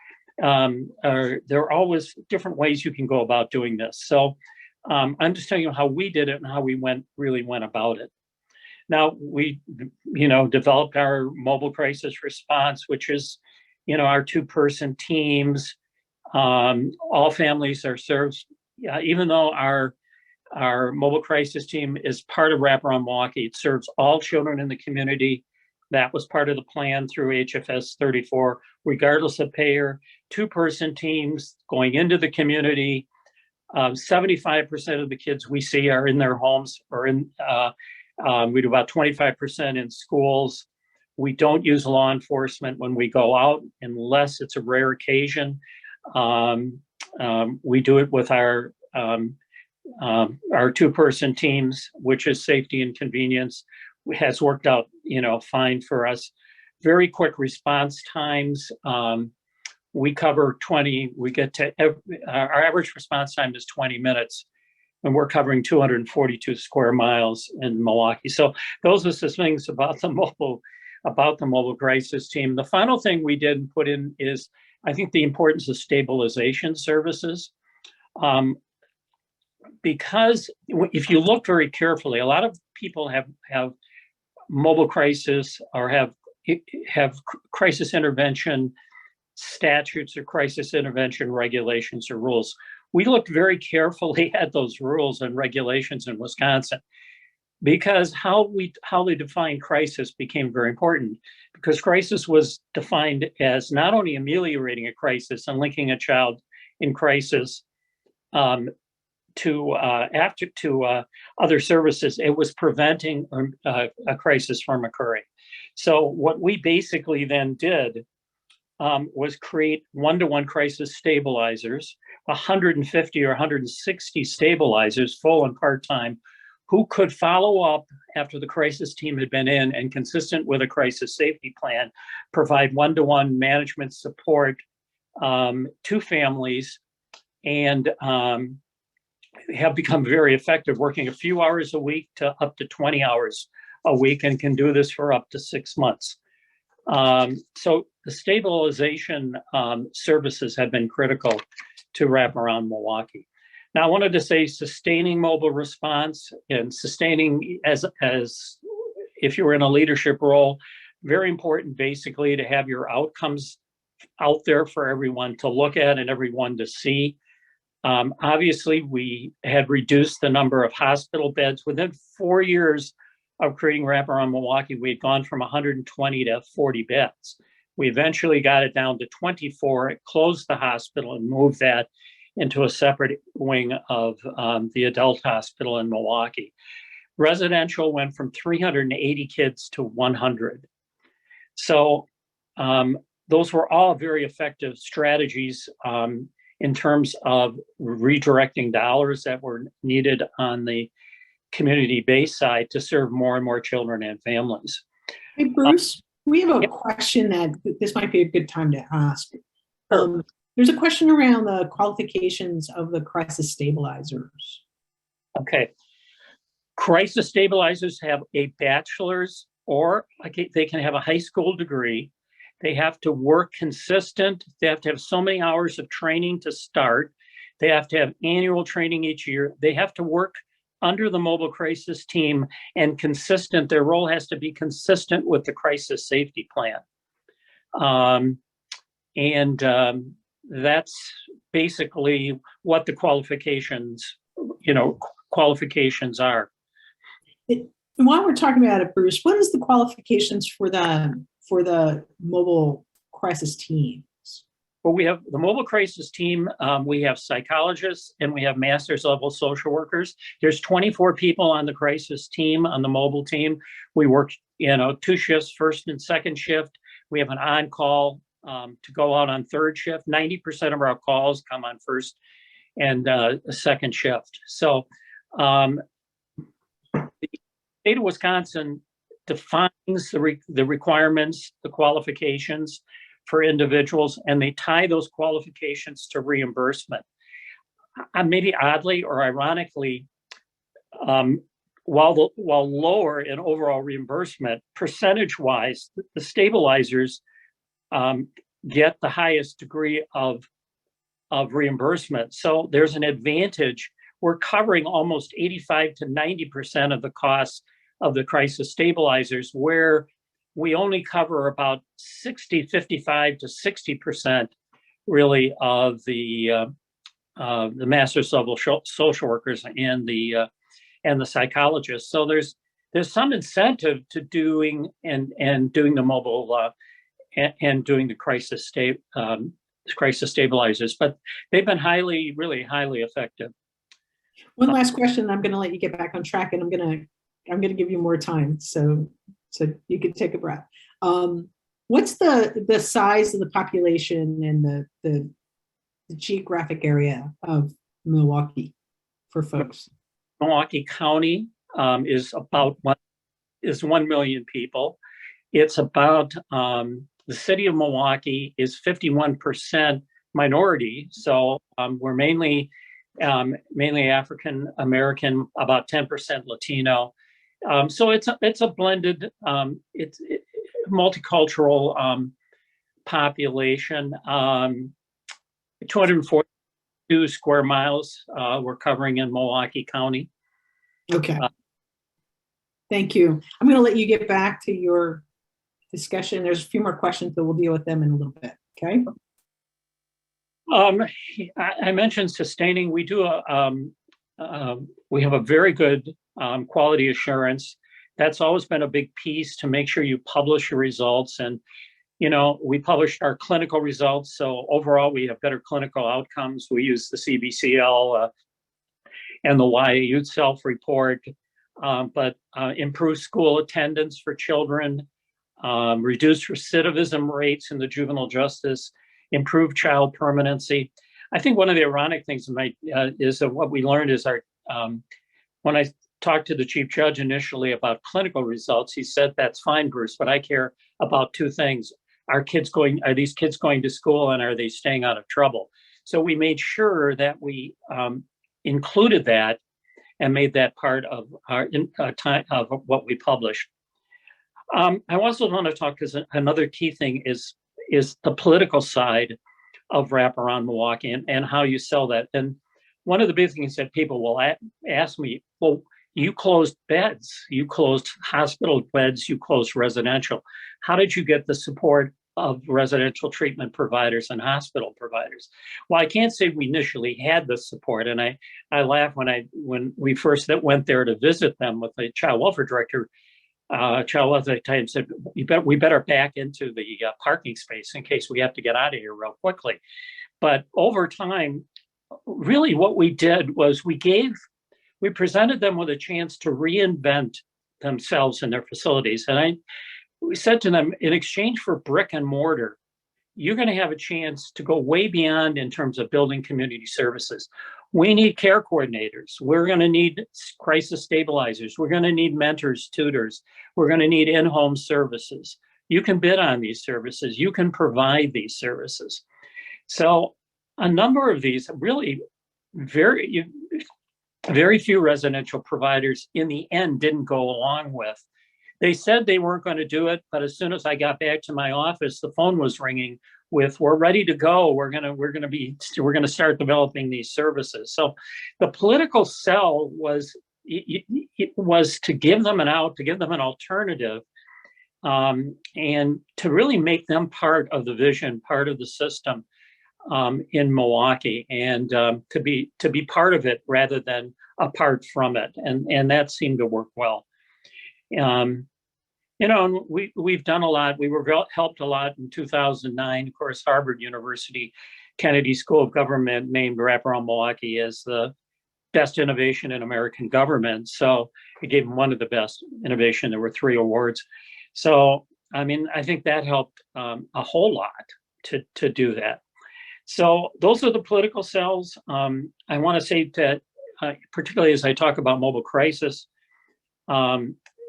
or there are always different ways you can go about doing this. So I'm just telling you how we did it and how we really went about it. Now we, developed our mobile crisis response, which is, our 2-person teams. All families are served, even though our mobile crisis team is part of Wraparound Milwaukee. It serves all children in the community. That was part of the plan through HFS 34, regardless of payer. 2-person teams going into the community. 75% of the kids we see are in their homes or we do about 25% in schools. We don't use law enforcement when we go out unless it's a rare occasion. We do it with our 2-person teams, which is safety and convenience. It has worked out, fine for us. Very quick response times. We cover 20, our average response time is 20 minutes, and we're covering 242 square miles in Milwaukee. So those are the things about the mobile crisis team. The final thing we did put in is, I think, the importance of stabilization services. Because if you look very carefully, a lot of people have mobile crisis or have crisis intervention statutes or crisis intervention regulations or rules. We looked very carefully at those rules and regulations in Wisconsin because how they define crisis became very important, because crisis was defined as not only ameliorating a crisis and linking a child in crisis to other services. It was preventing a crisis from occurring. So what we basically then did was create one-to-one crisis stabilizers, 150 or 160 stabilizers, full and part-time, who could follow up after the crisis team had been in and, consistent with a crisis safety plan, provide one-to-one management support to families, and have become very effective, working a few hours a week to up to 20 hours a week, and can do this for up to 6 months. So the stabilization services have been critical to Wraparound Milwaukee. Now, I wanted to say sustaining mobile response and sustaining as if you were in a leadership role, very important basically to have your outcomes out there for everyone to look at and everyone to see. Obviously, we had reduced the number of hospital beds. Within 4 years of creating Wraparound Milwaukee, we had gone from 120 to 40 beds. We eventually got it down to 24, it closed the hospital and moved that into a separate wing of the adult hospital in Milwaukee. Residential went from 380 kids to 100. So those were all very effective strategies in terms of redirecting dollars that were needed on the community-based side to serve more and more children and families. Hey, Bruce, we have a question that this might be a good time to ask. There's a question around the qualifications of the crisis stabilizers. Okay. Crisis stabilizers have a bachelor's, or they can have a high school degree. They have to work consistent. They have to have so many hours of training to start. They have to have annual training each year. They have to work under the mobile crisis team and consistent. Their role has to be consistent with the crisis safety plan. That's basically what the qualifications are. And while we're talking about it, Bruce, what is the qualifications for the mobile crisis teams? but we have the mobile crisis team. We have psychologists and we have master's level social workers. There's 24 people on the crisis team, on the mobile team. We work, 2 shifts, first and second shift. We have an on-call to go out on third shift. 90% of our calls come on first and second shift. So the state of Wisconsin defines the requirements, the qualifications for individuals, and they tie those qualifications to reimbursement. Maybe oddly or ironically, while lower in overall reimbursement, percentage-wise, the stabilizers get the highest degree of reimbursement. So there's an advantage. We're covering almost 85 to 90% of the costs of the crisis stabilizers, where we only cover about 55 to 60% really of the master's level social workers and the psychologists. So there's some incentive to doing the mobile and doing the crisis stabilizers, but they've been really highly effective. One last question, I'm going to let you get back on track, and I'm going to give you more time, so you can take a breath. What's the size of the population and the geographic area of Milwaukee for folks? Milwaukee County is 1 million people. It's about the city of Milwaukee is 51% minority, so we're mainly African American, about 10% Latino. So it's a blended, it's multicultural population. 242 square miles we're covering in Milwaukee County. Okay. Thank you. I'm going to let you get back to your discussion. There's a few more questions, but we'll deal with them in a little bit. Okay. I mentioned sustaining. We do we have a very good quality assurance. That's always been a big piece, to make sure you publish your results. And, we published our clinical results. So overall, we have better clinical outcomes. We use the CBCL and the YA Youth Self-Report, but improved school attendance for children, reduced recidivism rates in the juvenile justice, improved child permanency. I think one of the ironic things is that what we learned is when I talked to the chief judge initially about clinical results, he said, "That's fine, Bruce, but I care about 2 things. Are these kids going to school, and are they staying out of trouble?" So we made sure that we included that and made that part of our time of what we published. I also want to talk, because another key thing is the political side of Wraparound Milwaukee and how you sell that. And one of the big things that people will ask me, well, you closed beds, you closed hospital beds, you closed residential. How did you get the support of residential treatment providers and hospital providers? Well, I can't say we initially had the support. And I laugh when we first went there to visit them with the child welfare director. Child welfare at the time said, we better back into the parking space in case we have to get out of here real quickly. But over time, really what we did was we presented them with a chance to reinvent themselves and their facilities. And we said to them, in exchange for brick and mortar, you're going to have a chance to go way beyond in terms of building community services. We need care coordinators. We're going to need crisis stabilizers. We're going to need mentors, tutors. We're going to need in-home services. You can bid on these services. You can provide these services. So a number of these, really very few residential providers in the end didn't go along with. They said they weren't going to do it, but as soon as I got back to my office, the phone was ringing with, "We're ready to go. We're going to start developing these services." So the political sell was to give them an out, to give them an alternative, and to really make them part of the vision, part of the system in Milwaukee, and to be part of it rather than apart from it, and that seemed to work well. You know, and we've done a lot. We were helped a lot in 2009. Of course, Harvard University Kennedy School of Government named Wraparound Milwaukee as the best innovation in American government. So it gave them one of the best innovation. There were 3 awards. So, I mean, I think that helped a whole lot to do that. So those are the political cells. I want to say that, particularly as I talk about mobile crisis,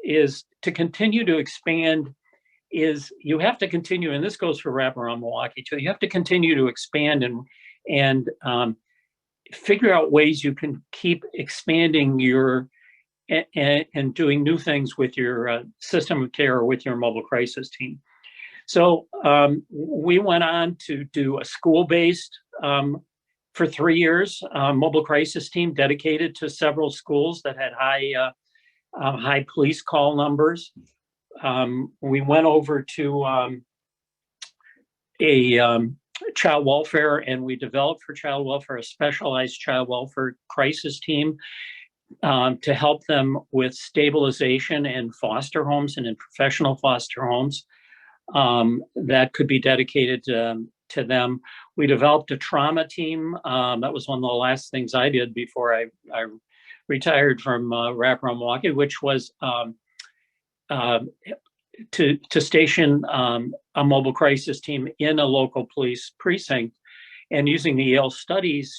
is to continue to expand. Is you have to continue, and this goes for Wraparound Milwaukee too. You have to continue to expand and figure out ways you can keep expanding your and doing new things with your system of care or with your mobile crisis team. So we went on to do a school-based for 3 years mobile crisis team dedicated to several schools that had high police call numbers. We went over to child welfare, and we developed for child welfare a specialized child welfare crisis team to help them with stabilization in foster homes and in professional foster homes that could be dedicated to them. We developed a trauma team. That was one of the last things I did before I retired from Wraparound Milwaukee, which was to station a mobile crisis team in a local police precinct, and using the Yale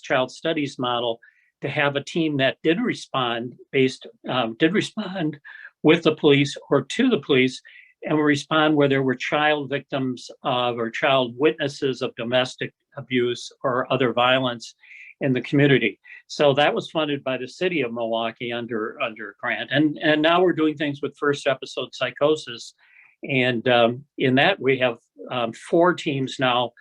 child studies model to have a team that did respond with the police or to the police, and would respond where there were child victims of or child witnesses of domestic abuse or other violence in the community. So that was funded by the city of Milwaukee under grant. And now we're doing things with first episode psychosis. And in that we have 4 teams now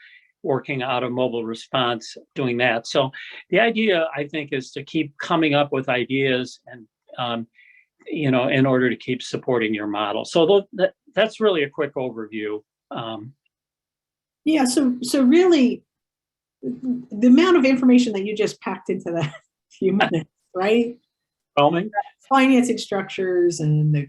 working out of mobile response doing that. So the idea, I think, is to keep coming up with ideas and, in order to keep supporting your model. So that's really a quick overview. Yeah, so really, the amount of information that you just packed into that few minutes, right? Financing structures and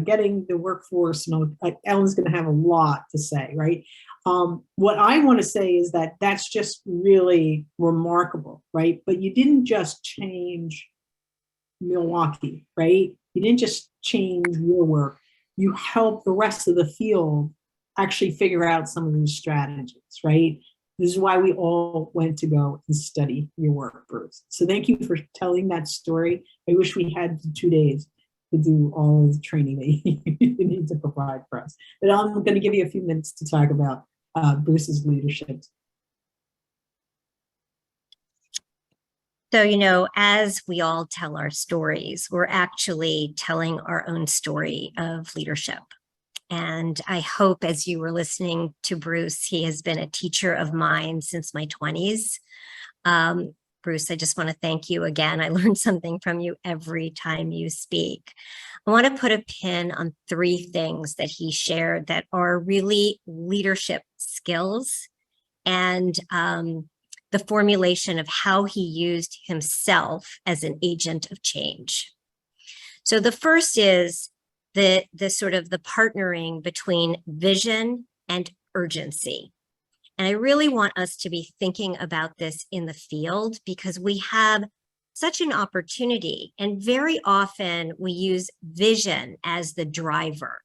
getting the workforce, and like Ellen's going to have a lot to say, right? What I want to say is that that's just really remarkable, right? But you didn't just change Milwaukee, right? You didn't just change your work. You helped the rest of the field actually figure out some of these strategies, right? This is why we all went to go and study your work, Bruce. So thank you for telling that story. I wish we had 2 days to do all of the training that you need to provide for us. But I'm going to give you a few minutes to talk about Bruce's leadership. So, as we all tell our stories, we're actually telling our own story of leadership. And I hope as you were listening to Bruce, he has been a teacher of mine since my 20s. Bruce, I just want to thank you again. I learn something from you every time you speak. I want to put a pin on 3 things that he shared that are really leadership skills and the formulation of how he used himself as an agent of change. So the first is the sort of the partnering between vision and urgency. And I really want us to be thinking about this in the field because we have such an opportunity, and very often we use vision as the driver.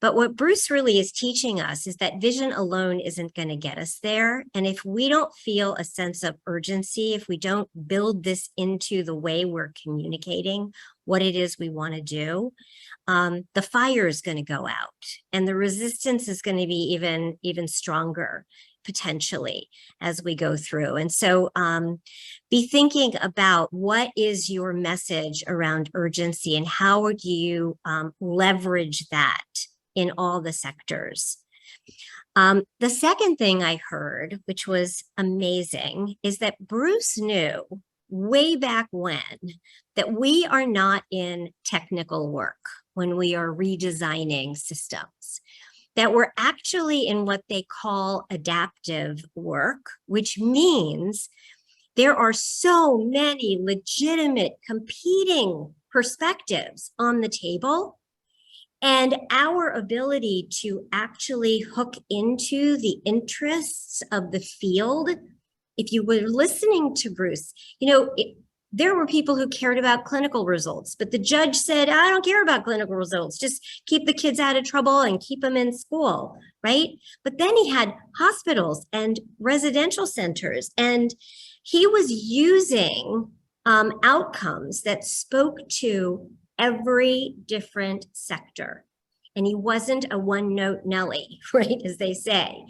But what Bruce really is teaching us is that vision alone isn't going to get us there. And if we don't feel a sense of urgency, if we don't build this into the way we're communicating what it is we want to do, the fire is going to go out and the resistance is going to be even stronger potentially as we go through. And so be thinking about what is your message around urgency and how would you leverage that in all the sectors. The second thing I heard, which was amazing, is that Bruce knew way back when that we are not in technical work when we are redesigning systems, that we're actually in what they call adaptive work, which means there are so many legitimate competing perspectives on the table. And our ability to actually hook into the interests of the field, if you were listening to Bruce, there were people who cared about clinical results, but the judge said, I don't care about clinical results. Just keep the kids out of trouble and keep them in school, right? But then he had hospitals and residential centers, and he was using outcomes that spoke to every different sector. And he wasn't a one-note Nelly, right, as they say.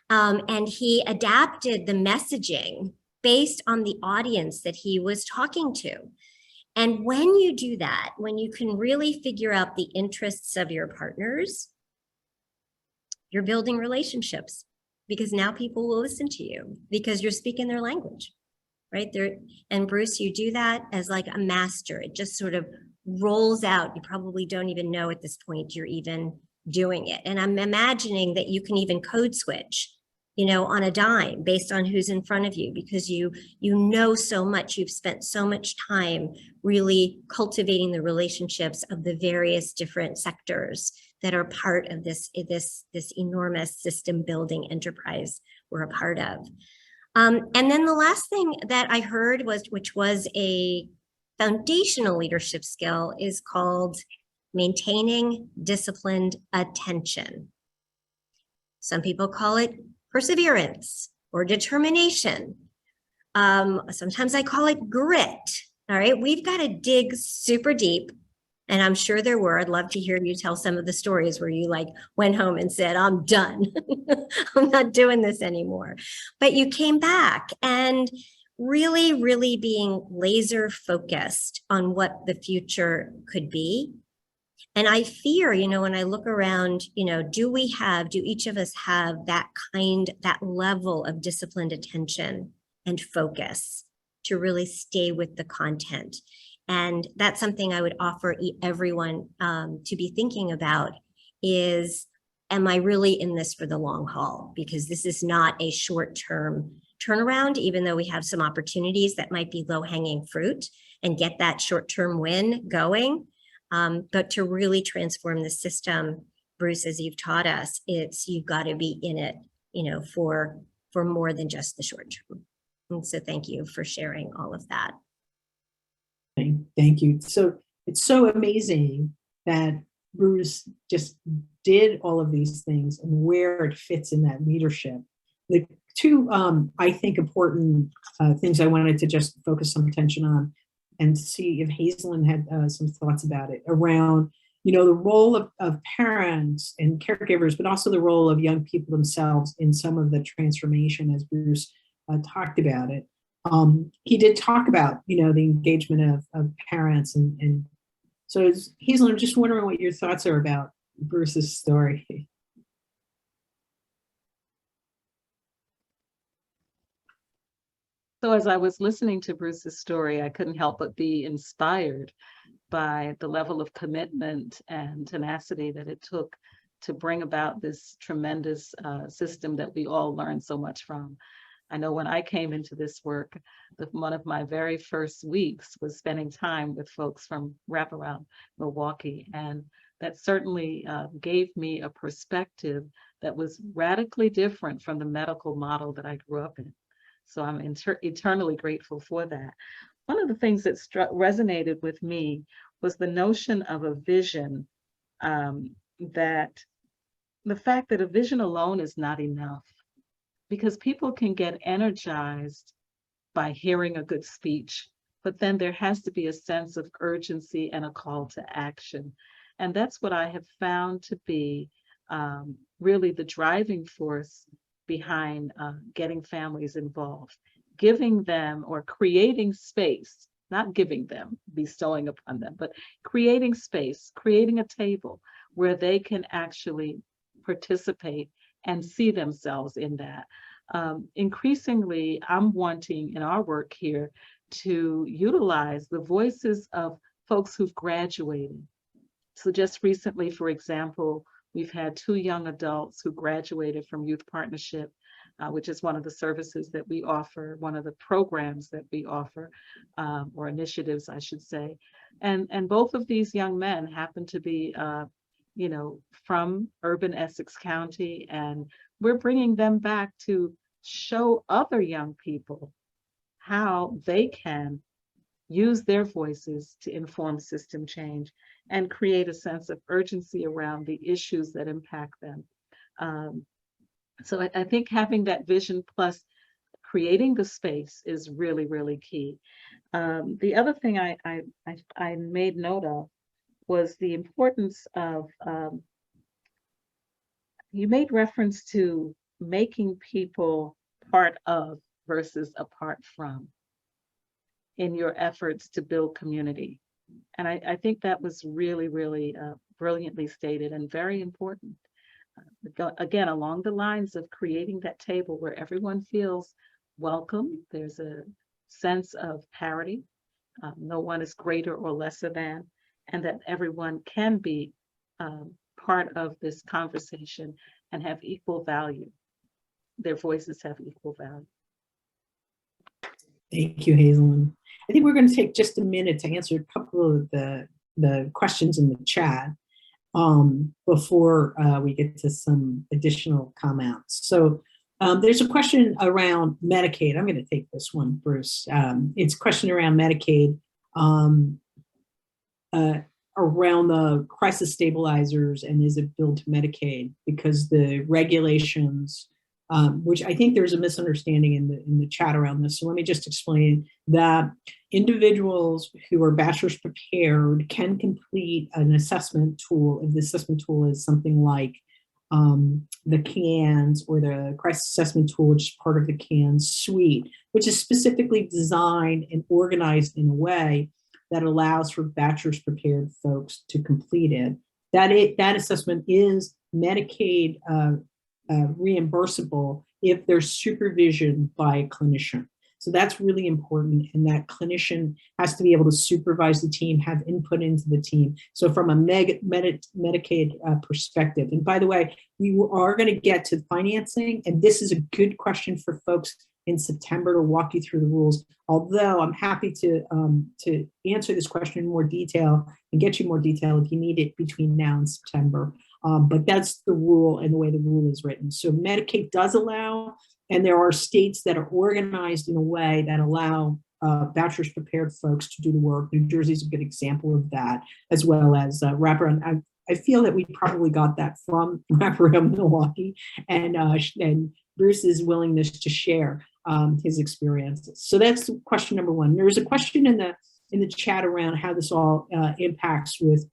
And he adapted the messaging based on the audience that he was talking to. And when you do that, when you can really figure out the interests of your partners, you're building relationships, because now people will listen to you because you're speaking their language, right? And Bruce, you do that as like a master. It just sort of rolls out. You probably don't even know at this point you're even doing it. And I'm imagining that you can even code switch, on a dime based on who's in front of you, because you know so much. You've spent so much time really cultivating the relationships of the various different sectors that are part of this enormous system building enterprise we're a part of. And then the last thing that I heard which was a foundational leadership skill, is called maintaining disciplined attention. Some people call it perseverance or determination. Sometimes I call it grit. All right, we've got to dig super deep. And I'm sure there were. I'd love to hear you tell some of the stories where you went home and said, I'm done. I'm not doing this anymore. But you came back and really, really being laser focused on what the future could be. And I fear, when I look around, do each of us have that level of disciplined attention and focus to really stay with the content? And that's something I would offer everyone to be thinking about is, am I really in this for the long haul? Because this is not a short-term turnaround, even though we have some opportunities that might be low-hanging fruit and get that short-term win going. But to really transform the system, Bruce, as you've taught us, you've got to be in it, for more than just the short term. And so thank you for sharing all of that. Thank you. So it's so amazing that Bruce just did all of these things and where it fits in that leadership. The two, I think, important things I wanted to just focus some attention on and see if Hazelyn had some thoughts about it around, the role of parents and caregivers, but also the role of young people themselves in some of the transformation, as Bruce talked about it. He did talk about, the engagement of parents. And so Hazelyn, I'm just wondering what your thoughts are about Bruce's story. So as I was listening to Bruce's story, I couldn't help but be inspired by the level of commitment and tenacity that it took to bring about this tremendous system that we all learned so much from. I know when I came into this work, one of my very first weeks was spending time with folks from wraparound Milwaukee. And that certainly gave me a perspective that was radically different from the medical model that I grew up in. So I'm eternally grateful for that. One of the things that resonated with me was the notion of a vision, that the fact that a vision alone is not enough, because people can get energized by hearing a good speech, but then there has to be a sense of urgency and a call to action. And that's what I have found to be really the driving force behind getting families involved, giving them or creating space, not giving them, bestowing upon them, but creating space, creating a table where they can actually participate and see themselves in that. Increasingly, I'm wanting in our work here to utilize the voices of folks who've graduated. So just recently, for example, we've had 2 young adults who graduated from Youth Partnership, which is one of the services that we offer, one of the programs that we offer, or initiatives, I should say. And both of these young men happen to be from urban Essex County, and we're bringing them back to show other young people how they can use their voices to inform system change and create a sense of urgency around the issues that impact them. So I think having that vision plus creating the space is really, really key. The other thing I made note of was the importance of, you made reference to making people part of versus apart from in your efforts to build community. And I think that was really, really brilliantly stated and very important. Again, along the lines of creating that table where everyone feels welcome, there's a sense of parity, no one is greater or lesser than, and that everyone can be part of this conversation and have equal value. Their voices have equal value. Thank you, Hazelyn. I think we're going to take just a minute to answer a couple of the questions in the chat before we get to some additional comments. So there's a question around Medicaid. I'm going to take this one, Bruce. It's a question around Medicaid, around the crisis stabilizers, and is it billed to Medicaid? Because the regulations, which I think there's a misunderstanding in the chat around this. So let me just explain that individuals who are bachelor's prepared can complete an assessment tool if the assessment tool is something like the CANS or the crisis assessment tool, which is part of the CANS suite, which is specifically designed and organized in a way that allows for bachelor's prepared folks to complete it. That assessment is Medicaid reimbursable if there's supervision by a clinician. So that's really important, and that clinician has to be able to supervise the team, have input into the team. So from a Medicaid perspective, and by the way, we are going to get to financing, and this is a good question for folks in September to walk you through the rules. Although I'm happy to answer this question in more detail and get you more detail if you need it between now and September. But that's the rule and the way the rule is written. So Medicaid does allow, and there are states that are organized in a way that allow bachelor's prepared folks to do the work. New Jersey is a good example of that, as well as wraparound. I feel that we probably got that from Wraparound Milwaukee and Bruce's willingness to share his experiences. So that's question number one. There's a question in the chat around how this all impacts with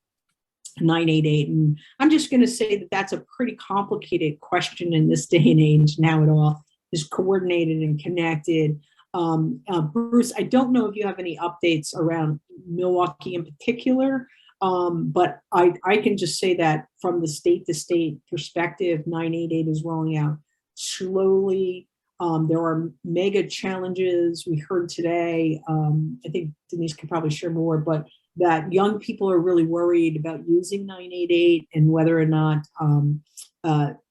988, and I'm just going to say that that's a pretty complicated question in this day and age. Now it all is coordinated and connected. Bruce, I don't know if you have any updates around Milwaukee in particular, but I can just say that from the state to state perspective, 988 is rolling out slowly. There are mega challenges. We heard today, I think Denise can probably share more, but that young people are really worried about using 988 and whether or not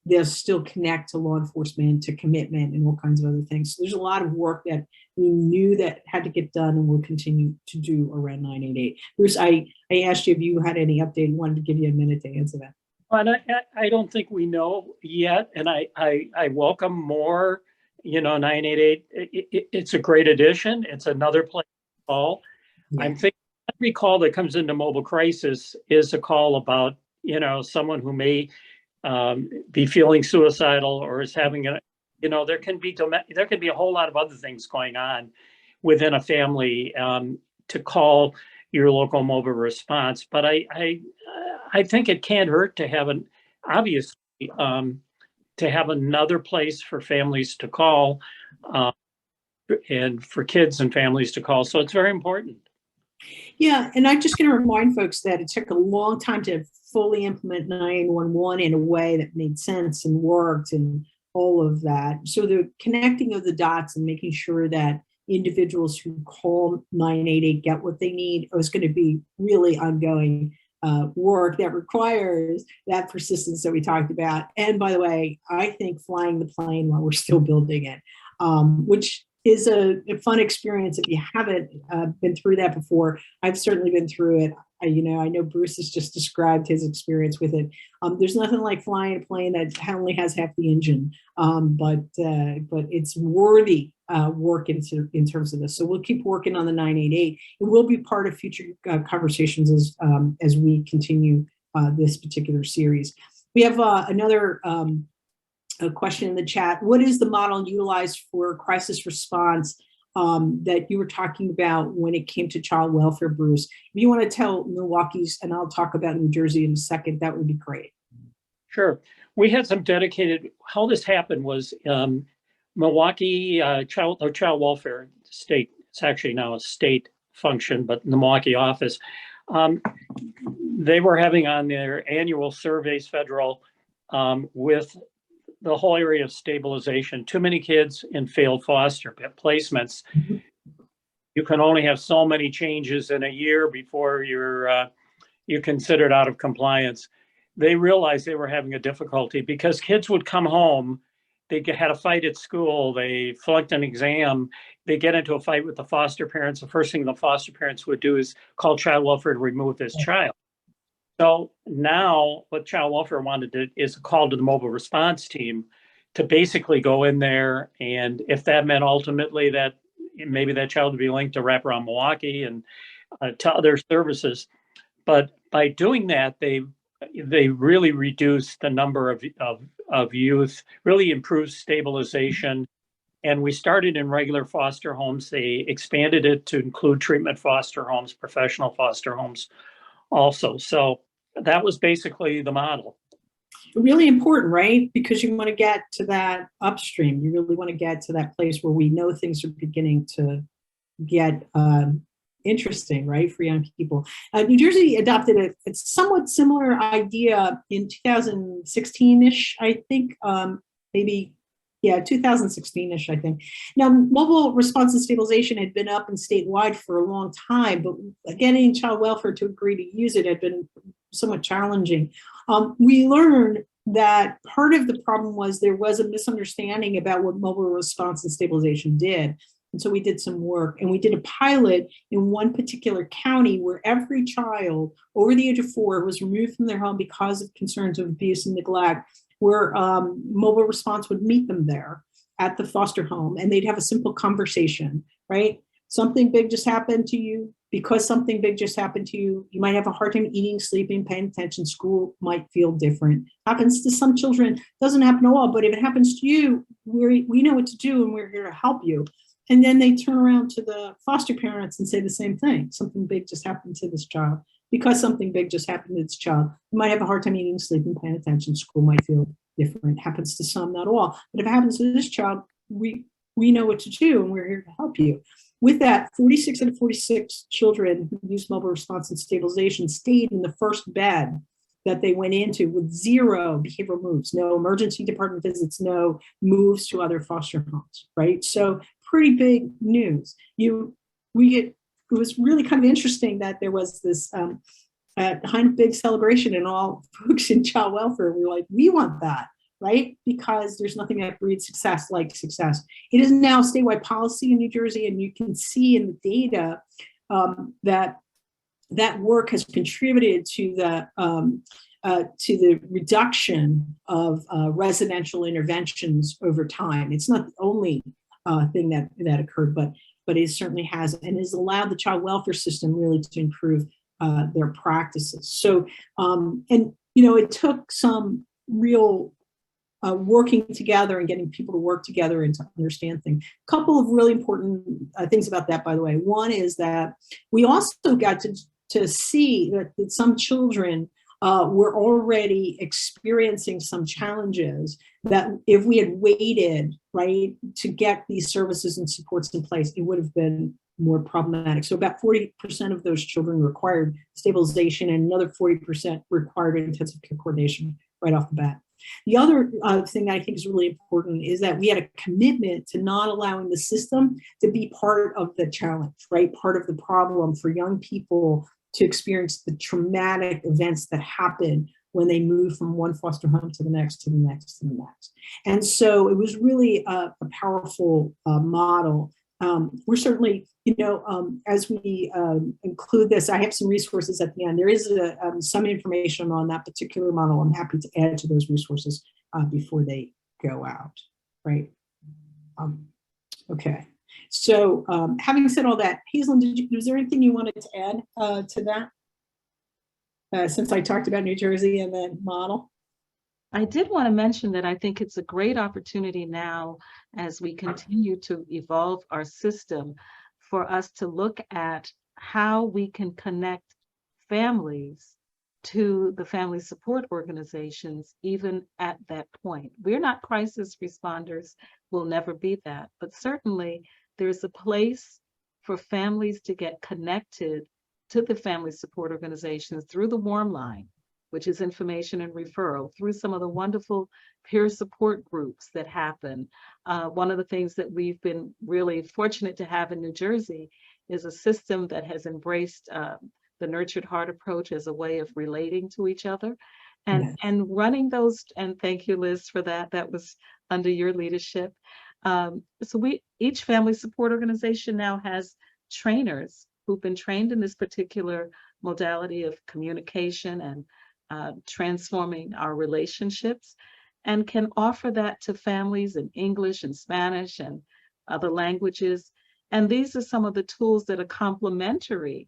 they'll still connect to law enforcement, to commitment, and all kinds of other things. So there's a lot of work that we knew that had to get done and will continue to do around 988. Bruce, I asked you if you had any update and wanted to give you a minute to answer that. Well, I don't think we know yet, and I welcome more, 988. It's a great addition. It's another place to call. Yeah. I'm thinking every call that comes into mobile crisis is a call about, someone who may be feeling suicidal or is having there can be a whole lot of other things going on within a family to call your local mobile response. But I think it can't hurt to have to have another place for families to call and for kids and families to call. So it's very important. Yeah, and I'm just going to remind folks that it took a long time to fully implement 911 in a way that made sense and worked and all of that. So the connecting of the dots and making sure that individuals who call 988 get what they need is going to be really ongoing work that requires that persistence that we talked about. And by the way, I think flying the plane while we're still building it, which is a fun experience if you haven't been through that before. I've certainly been through it. I know Bruce has just described his experience with it. There's nothing like flying a plane that only has half the engine, but it's worthy work in terms of this. So we'll keep working on the 988. It will be part of future conversations as we continue this particular series. We have another a question in the chat. What is the model utilized for crisis response that you were talking about when it came to child welfare, Bruce? If you want to tell Milwaukee's, and I'll talk about New Jersey in a second, that would be great. Sure. We had some dedicated, how this happened was Milwaukee child welfare state, it's actually now a state function, but the Milwaukee office, they were having on their annual surveys, federal, with the whole area of stabilization. Too many kids in failed foster placements. You can only have so many changes in a year before you're considered out of compliance. They realized they were having a difficulty because kids would come home, they had a fight at school, they flunked an exam, they get into a fight with the foster parents. The first thing the foster parents would do is call child welfare to remove this child. So now what child welfare wanted to is a call to the mobile response team to basically go in there. And if that meant ultimately that maybe that child would be linked to Wraparound Milwaukee and to other services. But by doing that, they really reduced the number of youth, really improved stabilization. And we started in regular foster homes. They expanded it to include treatment foster homes, professional foster homes also. So that was basically the model. Really important, right? Because you want to get to that upstream. You really want to get to that place where we know things are beginning to get interesting, right, for young people. New Jersey adopted a somewhat similar idea in 2016-ish, I think, maybe, yeah, 2016-ish, I think. Now, mobile response and stabilization had been up and statewide for a long time, but getting child welfare to agree to use it had been somewhat challenging. We learned that part of the problem was there was a misunderstanding about what mobile response and stabilization did. And so we did some work, and we did a pilot in one particular county where every child over the age of 4 was removed from their home because of concerns of abuse and neglect, where mobile response would meet them there at the foster home, and they'd have a simple conversation, right? Something big just happened to you. Because something big just happened to you, you might have a hard time eating, sleeping, paying attention. School might feel different. Happens to some children, doesn't happen to all, but if it happens to you, we know what to do and we're here to help you. And then they turn around to the foster parents and say the same thing. Something big just happened to this child. Because something big just happened to this child, you might have a hard time eating, sleeping, paying attention. School might feel different. Happens to some, not all. But if it happens to this child, we know what to do and we're here to help you. With that, 46 out of 46 children who used mobile response and stabilization stayed in the first bed that they went into with 0 behavioral moves, no emergency department visits, no moves to other foster homes, right? So pretty big news. It was really kind of interesting that there was this kind of big celebration, and all folks in child welfare were like, we want that. Right? Because there's nothing that breeds success like success. It is now statewide policy in New Jersey, and you can see in the data that work has contributed to the reduction of residential interventions over time. It's not the only thing that occurred, but it certainly has, and has allowed the child welfare system really to improve their practices. So, it took some real working together and getting people to work together and to understand things. A couple of really important things about that, by the way. One is that we also got to see that some children were already experiencing some challenges that if we had waited, right, to get these services and supports in place, it would have been more problematic. So about 40% of those children required stabilization, and another 40% required intensive care coordination right off the bat. The other thing that I think is really important is that we had a commitment to not allowing the system to be part of the challenge, right? Part of the problem for young people to experience the traumatic events that happen when they move from one foster home to the next, to the next, to the next. And so it was really a powerful model. We're certainly, as we include this, I have some resources at the end. There is some information on that particular model. I'm happy to add to those resources before they go out, right? Okay. So having said all that, Hazel, was there anything you wanted to add to that? Since I talked about New Jersey and that model? I did want to mention that I think it's a great opportunity now as we continue to evolve our system for us to look at how we can connect families to the family support organizations, even at that point. We're not crisis responders, we'll never be that, but certainly there's a place for families to get connected to the family support organizations through the Warm Line, which is information and referral, through some of the wonderful peer support groups that happen. One of the things that we've been really fortunate to have in New Jersey is a system that has embraced the nurtured heart approach as a way of relating to each other and running those. And thank you, Liz, for that. That was under your leadership. So each family support organization now has trainers who've been trained in this particular modality of communication and transforming our relationships, and can offer that to families in English and Spanish and other languages. And these are some of the tools that are complementary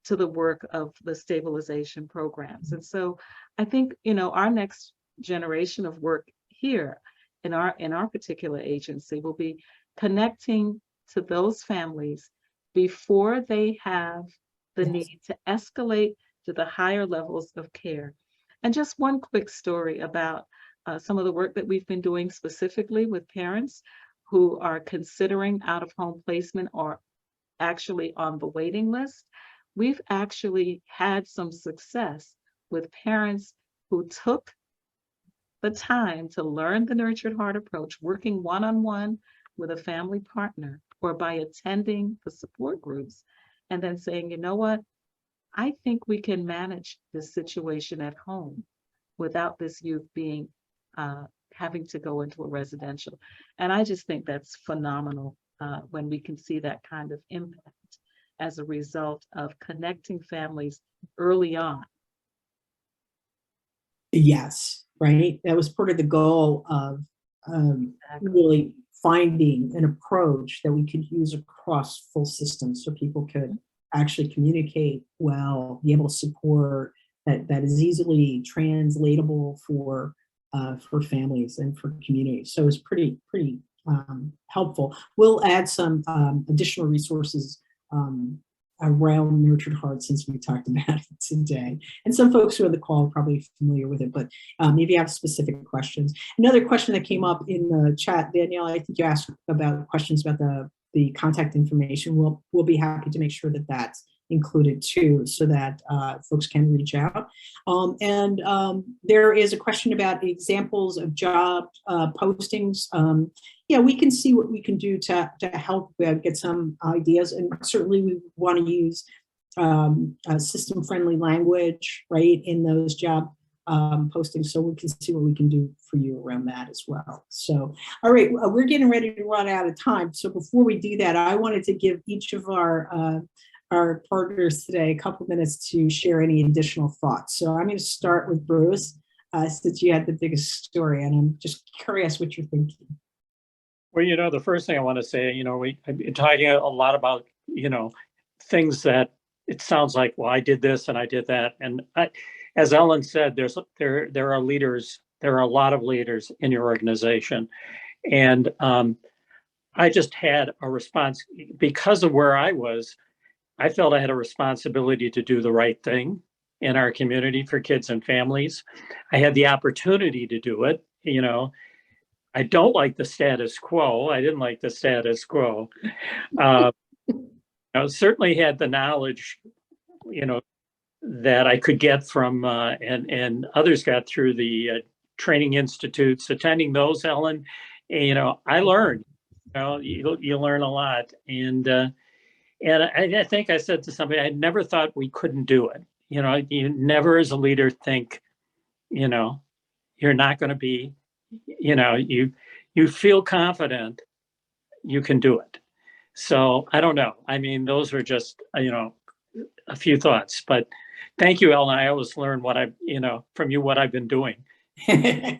to the work of the stabilization programs. And so I think, our next generation of work here in our particular agency will be connecting to those families before they have the need to escalate to the higher levels of care. And just one quick story about some of the work that we've been doing specifically with parents who are considering out-of-home placement or actually on the waiting list. We've actually had some success with parents who took the time to learn the nurtured heart approach, working one-on-one with a family partner or by attending the support groups, and then saying, you know what, I think we can manage this situation at home without this youth being having to go into a residential. And I just think that's phenomenal when we can see that kind of impact as a result of connecting families early on. Yes, right. That was part of the goal of really finding an approach that we could use across full systems so people could actually communicate well, be able to support that is easily translatable for families and for communities. So it's pretty helpful. We'll add some additional resources around Nurtured Heart since we talked about it today. And some folks who are on the call are probably familiar with it, but maybe have specific questions. Another question that came up in the chat, Danielle, I think you asked about questions about the contact information. We'll be happy to make sure that that's included too, so that folks can reach out. And there is a question about examples of job postings. Yeah, we can see what we can do to help get some ideas, and certainly we want to use system-friendly language, right, in those job postings, so we can see what we can do for you around that as well. So, all right, we're getting ready to run out of time. So before we do that, I wanted to give each of our partners today a couple minutes to share any additional thoughts. So I'm going to start with Bruce, since you had the biggest story, and I'm just curious what you're thinking. Well, the first thing I want to say, I've been talking a lot about, things that it sounds like, well, I did this and I did that. And as Ellen said, there are leaders, there are a lot of leaders in your organization. And I just had a response because of where I was. I felt I had a responsibility to do the right thing in our community for kids and families. I had the opportunity to do it. I don't like the status quo. I didn't like the status quo. I certainly had the knowledge, that I could get from, and others got through the training institutes, attending those, Ellen. I learned, you learn a lot. And I think I said to somebody, I never thought we couldn't do it. You never as a leader think you know, you're not going to be, you know, you feel confident you can do it. So I don't know. I mean, those are just, you know, a few thoughts, but thank you, Ellen. I always learn what from you, what I've been doing. And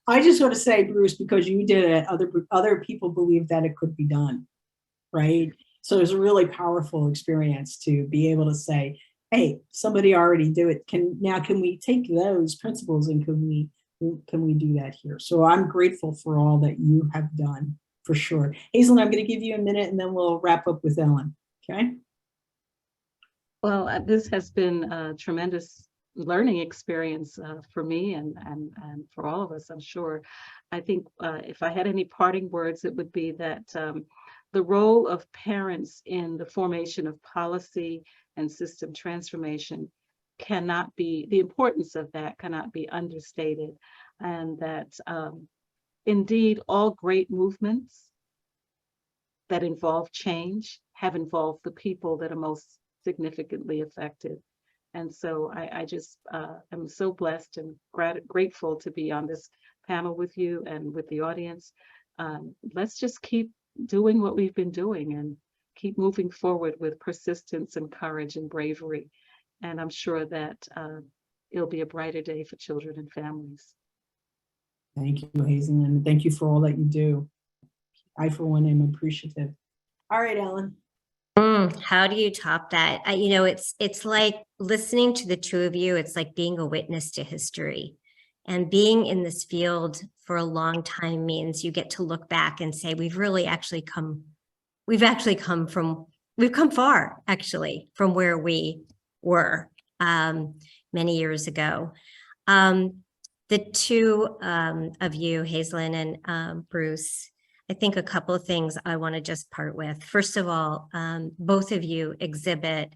I just want to say, Bruce, because you did it, other people believe that it could be done, right? So it's a really powerful experience to be able to say, hey, somebody already do it. Can we take those principles and can we do that here? So I'm grateful for all that you have done, for sure. Hazel, I'm going to give you a minute and then we'll wrap up with Ellen. Okay. Well, this has been a tremendous learning experience for me and for all of us, I'm sure. I think if I had any parting words, it would be that the role of parents in the formation of policy and system transformation the importance of that cannot be understated. And that indeed all great movements that involve change have involved the people that are most significantly affected. And so I just am so blessed and grateful to be on this panel with you and with the audience. Let's just keep doing what we've been doing and keep moving forward with persistence and courage and bravery. And I'm sure that it'll be a brighter day for children and families. Thank you, Hazel, and thank you for all that you do. I, for one, am appreciative. All right, Ellen. How do you top that? It's like listening to the two of you. It's like being a witness to history, and being in this field for a long time means you get to look back and say, we've come far actually from where we were many years ago. The two of you, Hazelyn and Bruce, I think a couple of things I want to just part with. First of all, both of you exhibit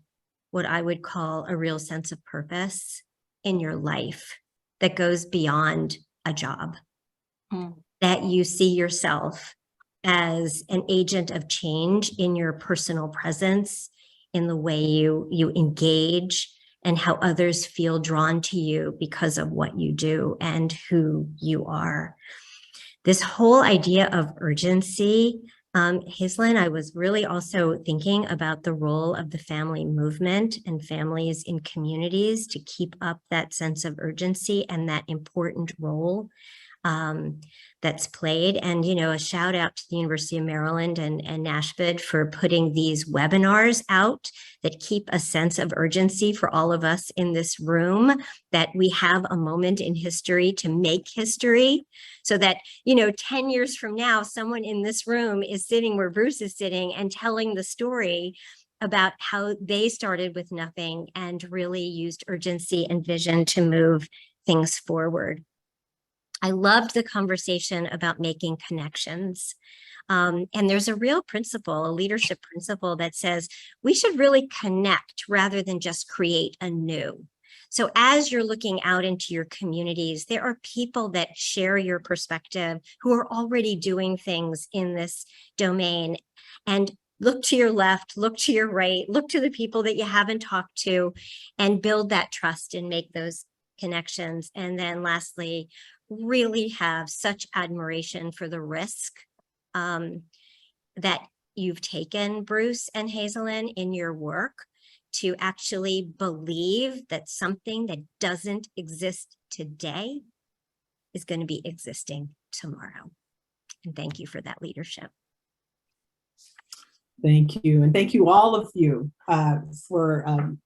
what I would call a real sense of purpose in your life that goes beyond a job, that you see yourself as an agent of change in your personal presence, in the way you engage, and how others feel drawn to you because of what you do and who you are. This whole idea of urgency, Hazelyn, I was really also thinking about the role of the family movement and families in communities to keep up that sense of urgency and that important role that's played. And, a shout out to the University of Maryland and NASHBID for putting these webinars out that keep a sense of urgency for all of us in this room, that we have a moment in history to make history, so that, 10 years from now, someone in this room is sitting where Bruce is sitting and telling the story about how they started with nothing and really used urgency and vision to move things forward. I loved the conversation about making connections. And there's a real principle, a leadership principle that says we should really connect rather than just create anew. So as you're looking out into your communities, there are people that share your perspective who are already doing things in this domain. And look to your left, look to your right, look to the people that you haven't talked to, and build that trust and make those connections. And then lastly, really have such admiration for the risk that you've taken, Bruce and Hazelyn, in your work to actually believe that something that doesn't exist today is going to be existing tomorrow. And thank you for that leadership. Thank you. And thank you, all of you, for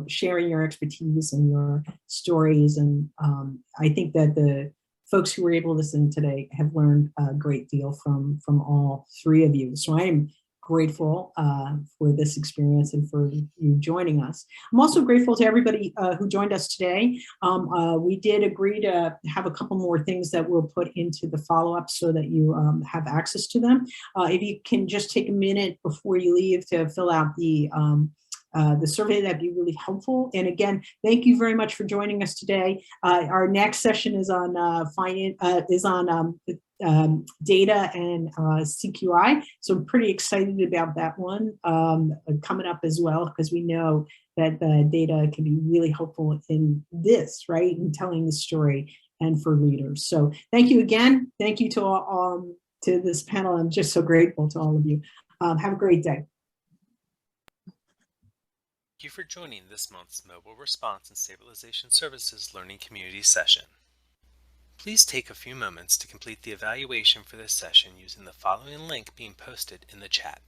sharing your expertise and your stories. And I think that the folks who were able to listen today have learned a great deal from all three of you. So I am grateful for this experience and for you joining us. I'm also grateful to everybody who joined us today. We did agree to have a couple more things that we'll put into the follow-up so that you have access to them. If you can just take a minute before you leave to fill out the survey, that'd be really helpful. And again, thank you very much for joining us today. Our next session is on data and CQI. So I'm pretty excited about that one coming up as well, because we know that the data can be really helpful in this, right, in telling the story and for leaders. So thank you again. Thank you to all, to this panel. I'm just so grateful to all of you. Have a great day. Thank you for joining this month's Mobile Response and Stabilization Services Learning Community session. Please take a few moments to complete the evaluation for this session using the following link being posted in the chat.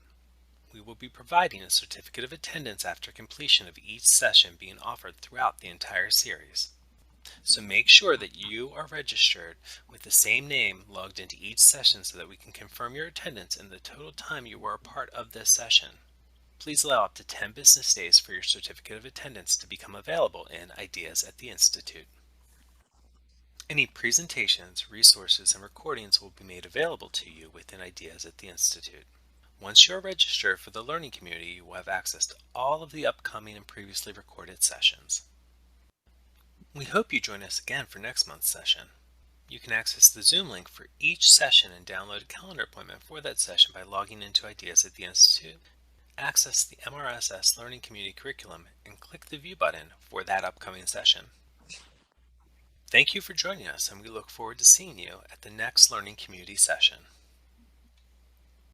We will be providing a certificate of attendance after completion of each session being offered throughout the entire series. So make sure that you are registered with the same name logged into each session so that we can confirm your attendance and the total time you were a part of this session. Please allow up to 10 business days for your certificate of attendance to become available in Ideas at the Institute. Any presentations, resources, and recordings will be made available to you within Ideas at the Institute. Once you are registered for the learning community, you will have access to all of the upcoming and previously recorded sessions. We hope you join us again for next month's session. You can access the Zoom link for each session and download a calendar appointment for that session by logging into Ideas at the Institute. Access the MRSS Learning Community curriculum and click the View button for that upcoming session. Thank you for joining us, and we look forward to seeing you at the next Learning Community session.